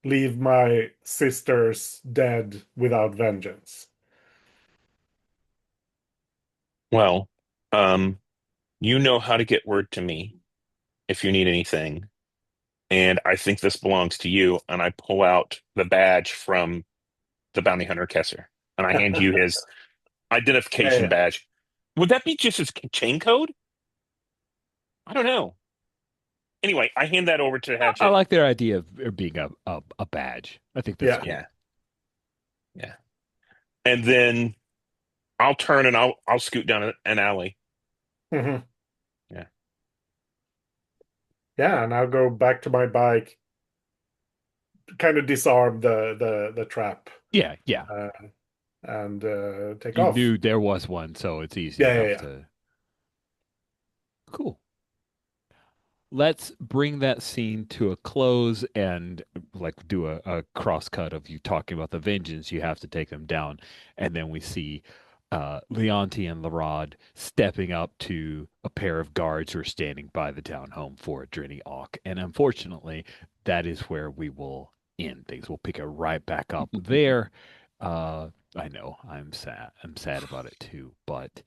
leave my sisters dead without vengeance. Well, um, you know how to get word to me if you need anything, and I think this belongs to you. And I pull out the badge from the bounty hunter Kesser, and I hand you his Yeah, identification yeah. badge. Would that be just his chain code? I don't know. Anyway, I hand that over to I Hatchet. like their idea of it being a badge. I think that's Yeah. cool. Yeah, yeah. And then I'll turn and I'll scoot down an alley. Mhm. Yeah. Yeah, and I'll go back to my bike, kind of disarm the trap, Yeah, yeah. uh, and take You off. knew there was one, so it's easy Yeah, yeah, enough yeah. to. Cool. Let's bring that scene to a close and like do a cross cut of you talking about the vengeance you have to take them down, and then we see Leonti and Larod stepping up to a pair of guards who are standing by the townhome for Drini Awk, and unfortunately, that is where we will end things. We'll pick it right back up there. Uh, I know I'm sad. I'm sad about it too, but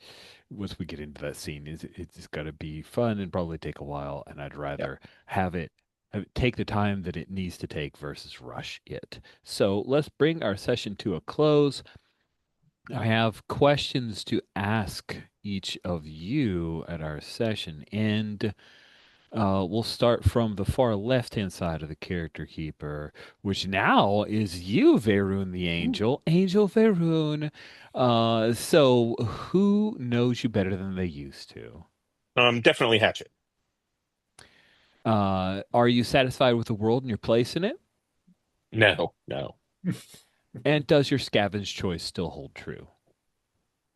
once we get into that scene, it's got to be fun and probably take a while. And I'd Yeah. rather have it take the time that it needs to take versus rush it. So let's bring our session to a close. I have questions to ask each of you at our session, and we'll start from the far left-hand side of the character keeper, which now is you, Varun the Ooh. Angel, Angel Varun. So who knows you better than they used to? Definitely Hatchet. Are you satisfied with the world and your place in it? No, no. And does your scavenge choice still hold true?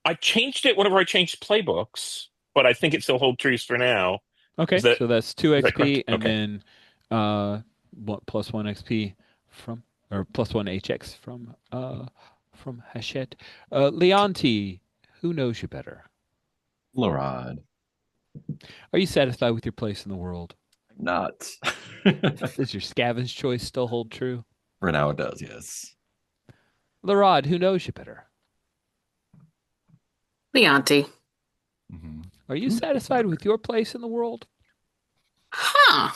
I changed it whenever I changed playbooks, but I think it still holds true for now. Is Okay, that so that's two is that correct? XP, and Okay. then what plus one XP from or plus one HX from Hachette. Leonti, who knows you better? Lorad. Are you satisfied with your place in the world? Not. Does your scavenge choice still hold true? For now, it does, yes. Larod, who knows you better? Leonti. Hmm. Are you satisfied with your place in the world? Huh.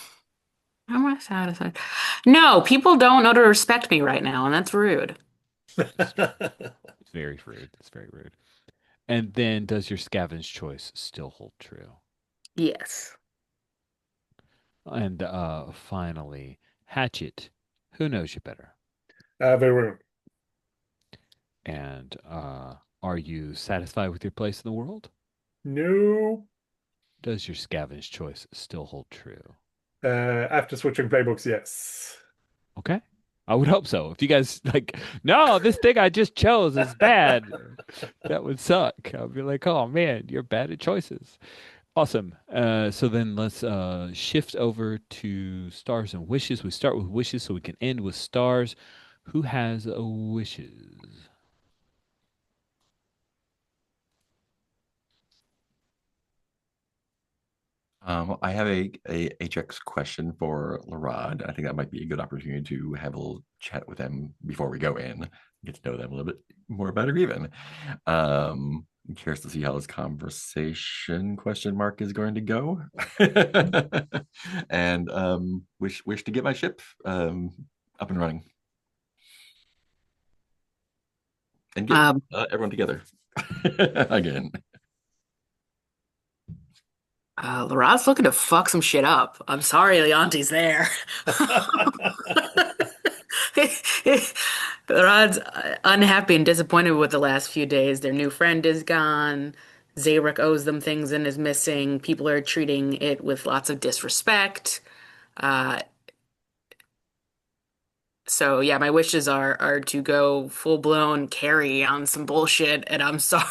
Am I satisfied? No, people don't know to respect me right now, and that's rude. It's very rude. It's very rude. And then does your scavenge choice still hold true? Yes. And finally, Hatchet, who knows you better? They were And are you satisfied with your place in the world? no. Does your scavenge choice still hold true? After switching playbooks, yes. Okay. I would hope so. If you guys like, no, this thing I just chose is bad, that would suck. I'd be like, oh man, you're bad at choices. Awesome. So then let's shift over to stars and wishes. We start with wishes so we can end with stars. Who has wishes? I have a HX question for Larad. I think that might be a good opportunity to have a little chat with them before we go in, get to know them a little bit more better even. I'm curious to see how this conversation question mark is going to go. And wish to get my ship up and running and get Um, everyone together again. Larad's looking to fuck some shit up. I'm sorry, Leonti's there. Larad's unhappy and disappointed with the last few days. Their new friend is gone. Zayrek owes them things and is missing. People are treating it with lots of disrespect. Uh, so yeah, my wishes are to go full blown carry on some bullshit, and I'm sorry,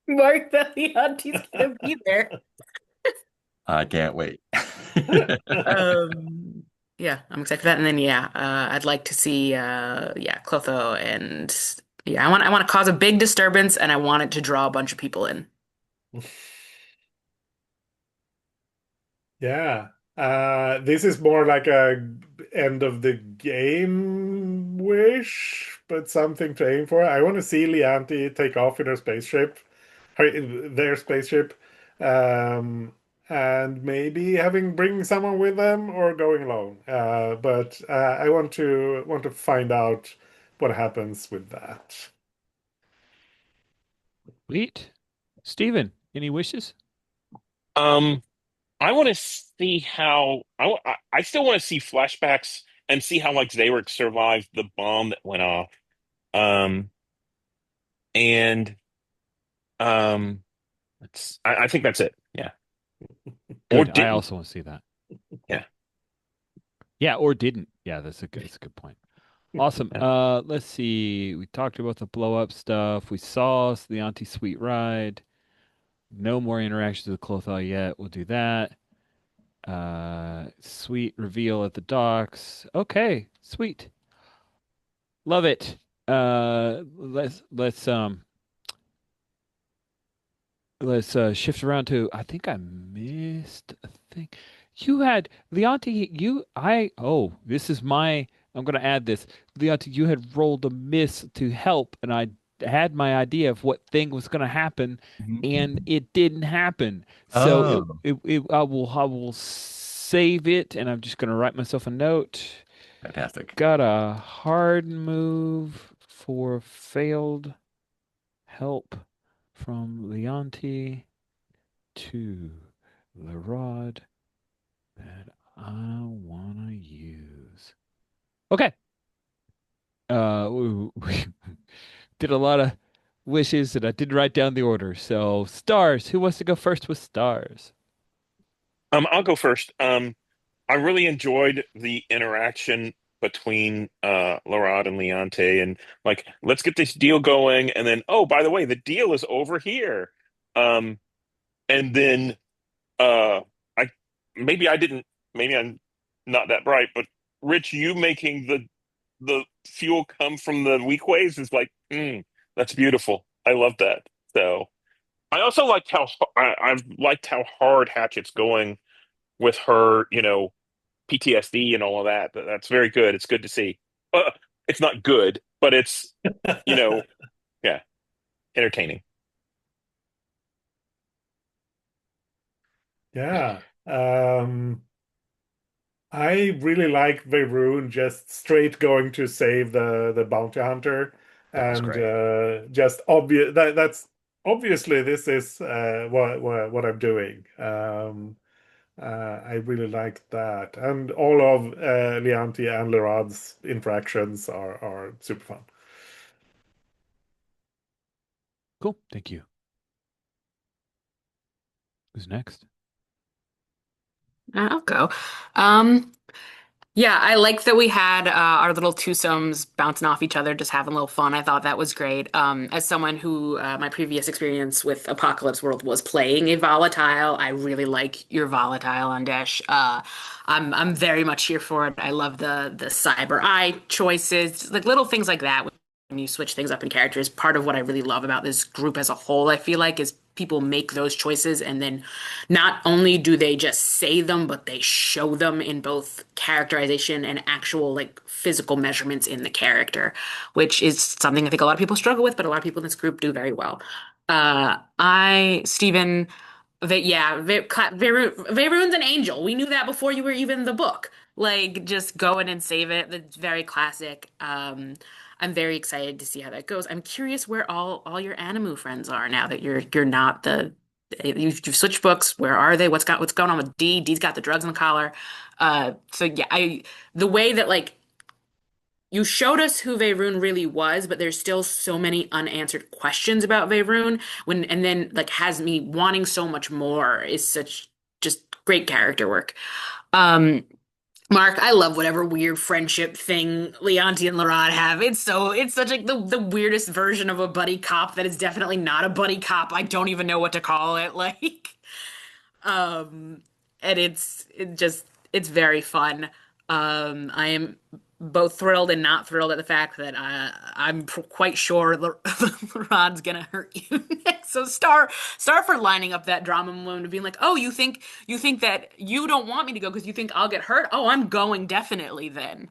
Mark, that the auntie's gonna be there. I can't wait. Um, yeah, I'm excited for that. And then yeah, I'd like to see yeah, Clotho and yeah, I want to cause a big disturbance and I want it to draw a bunch of people in. Yeah. This is more like a end of the game wish, but something to aim for. I want to see Lianti take off in her spaceship, their spaceship, um, and maybe having bring someone with them or going alone. But I want to find out what happens with that. Sweet. Steven, any wishes? Um, I want to see how I still want to see flashbacks and see how like Zarek survived the bomb that went off. Um, and um, I think that's it. Yeah, or Good. I didn't. also want to see that. Yeah, Yeah, or didn't. Yeah, that's a good point. Awesome. yeah. Let's see. We talked about the blow up stuff. We saw the Auntie Sweet ride. No more interactions with Clotho yet. We'll do that. Sweet reveal at the docks. Okay, sweet. Love it. Let's shift around to I think I missed a thing. You had Leonti, this is my I'm gonna add this. Leonti, you had rolled a miss to help, and I had my idea of what thing was gonna happen, and Mhm. it didn't happen. So Oh, I will save it, and I'm just gonna write myself a note. fantastic. Got a hard move for failed help from Leonti to the rod that I want to use. Okay. We did a lot of wishes and I didn't write down the order. So, stars. Who wants to go first with stars? I'll go first. I really enjoyed the interaction between Laurent and Leonte and like let's get this deal going and then oh by the way the deal is over here. Um and then I maybe I didn't maybe I'm not that bright but Rich you making the fuel come from the weak ways is like that's beautiful. I love that. So I also liked how I've liked how hard Hatchet's going with her, PTSD and all of that. That's very good. It's good to see. It's not good, but it's, you know, yeah, entertaining. Yeah. I really like Veyron just straight going to save the bounty hunter That was and great. just obvious that's obviously this is what I'm doing. I really like that. And all of Lianti and Lerad's interactions are super fun. Cool. Thank you. Who's next? I'll go. Um, Yeah, I like that we had our little twosomes bouncing off each other, just having a little fun. I thought that was great. As someone who my previous experience with Apocalypse World was playing a volatile, I really like your volatile on Dash. I'm very much here for it. I love the cyber eye choices, like little things like that. When you switch things up in characters, part of what I really love about this group as a whole, I feel like, is people make those choices and then not only do they just say them, but they show them in both characterization and actual like physical measurements in the character, which is something I think a lot of people struggle with, but a lot of people in this group do very well. Stephen, Veyron's an angel. We knew that before you were even in the book. Like, just go in and save it. It's very classic. I'm very excited to see how that goes. I'm curious where all your Animu friends are now that you're not the you've switched books. Where are they? What's going on with D? D's got the drugs in the collar. So yeah, I the way that like you showed us who Veyruun really was, but there's still so many unanswered questions about Veyruun and then like has me wanting so much more is such just great character work. Um, Mark, I love whatever weird friendship thing Leonti and Laurent have. It's such like the weirdest version of a buddy cop that is definitely not a buddy cop. I don't even know what to call it. Like, um, and it's very fun. I am both thrilled and not thrilled at the fact that quite sure Rod's gonna hurt you next. So Star for lining up that drama moment of being like, oh, you think that you don't want me to go because you think I'll get hurt? Oh, I'm going definitely then.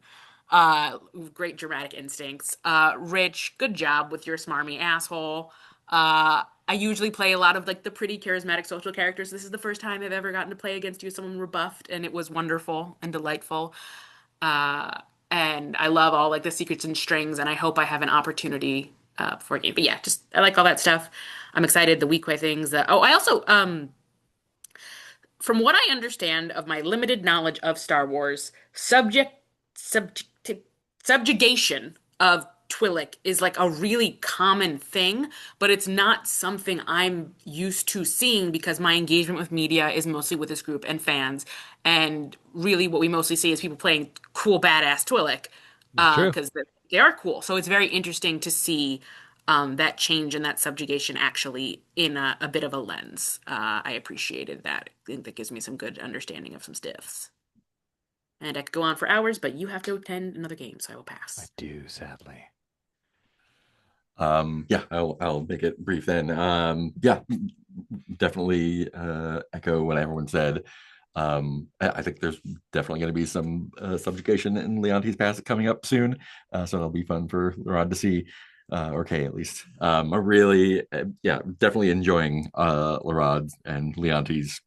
Great dramatic instincts. Rich, good job with your smarmy asshole. I usually play a lot of like the pretty charismatic social characters. This is the first time I've ever gotten to play against you, someone rebuffed, and it was wonderful and delightful. Uh, and I love all like the secrets and strings, and I hope I have an opportunity for a game. But yeah, just I like all that stuff. I'm excited. The Weequay things. I also from what I understand of my limited knowledge of Star Wars, subject subjugation of Twi'lek is like a really common thing, but it's not something I'm used to seeing because my engagement with media is mostly with this group and fans. And really, what we mostly see is people playing cool, badass Twi'lek It's true. because they are cool. So it's very interesting to see that change and that subjugation actually in a bit of a lens. I appreciated that. I think that gives me some good understanding of some stiffs. And I could go on for hours, but you have to attend another game, so I will I pass. do, sadly. Yeah, I'll make it brief then. Yeah, definitely echo what everyone said. I think there's definitely going to be some subjugation in Leonti's Pass coming up soon, so it'll be fun for Rod to see, or Kay at least. I'm really, yeah, definitely enjoying Larod and Leonti's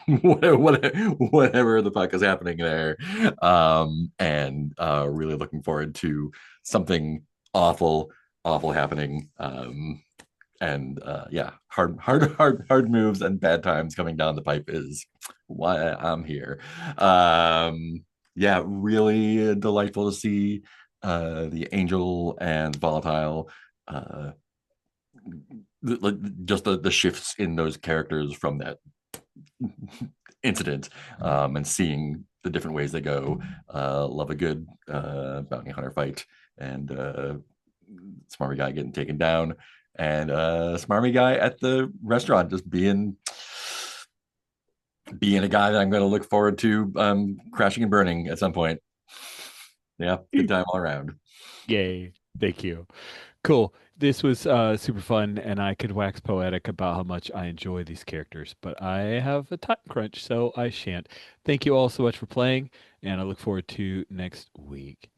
whatever the fuck is happening there, and really looking forward to something awful, awful happening. And yeah, hard moves and bad times coming down the pipe is why I'm here. Yeah, really delightful to see the Angel and Volatile. Uh, just the shifts in those characters from that incident, and seeing the different ways they go. Love a good bounty hunter fight, and smarmy guy getting taken down, and smarmy guy at the restaurant just being a guy that I'm going to look forward to crashing and burning at some point. Yeah, good time all around. Yay. Thank you. Cool. This was super fun, and I could wax poetic about how much I enjoy these characters, but I have a time crunch, so I shan't. Thank you all so much for playing, and I look forward to next week.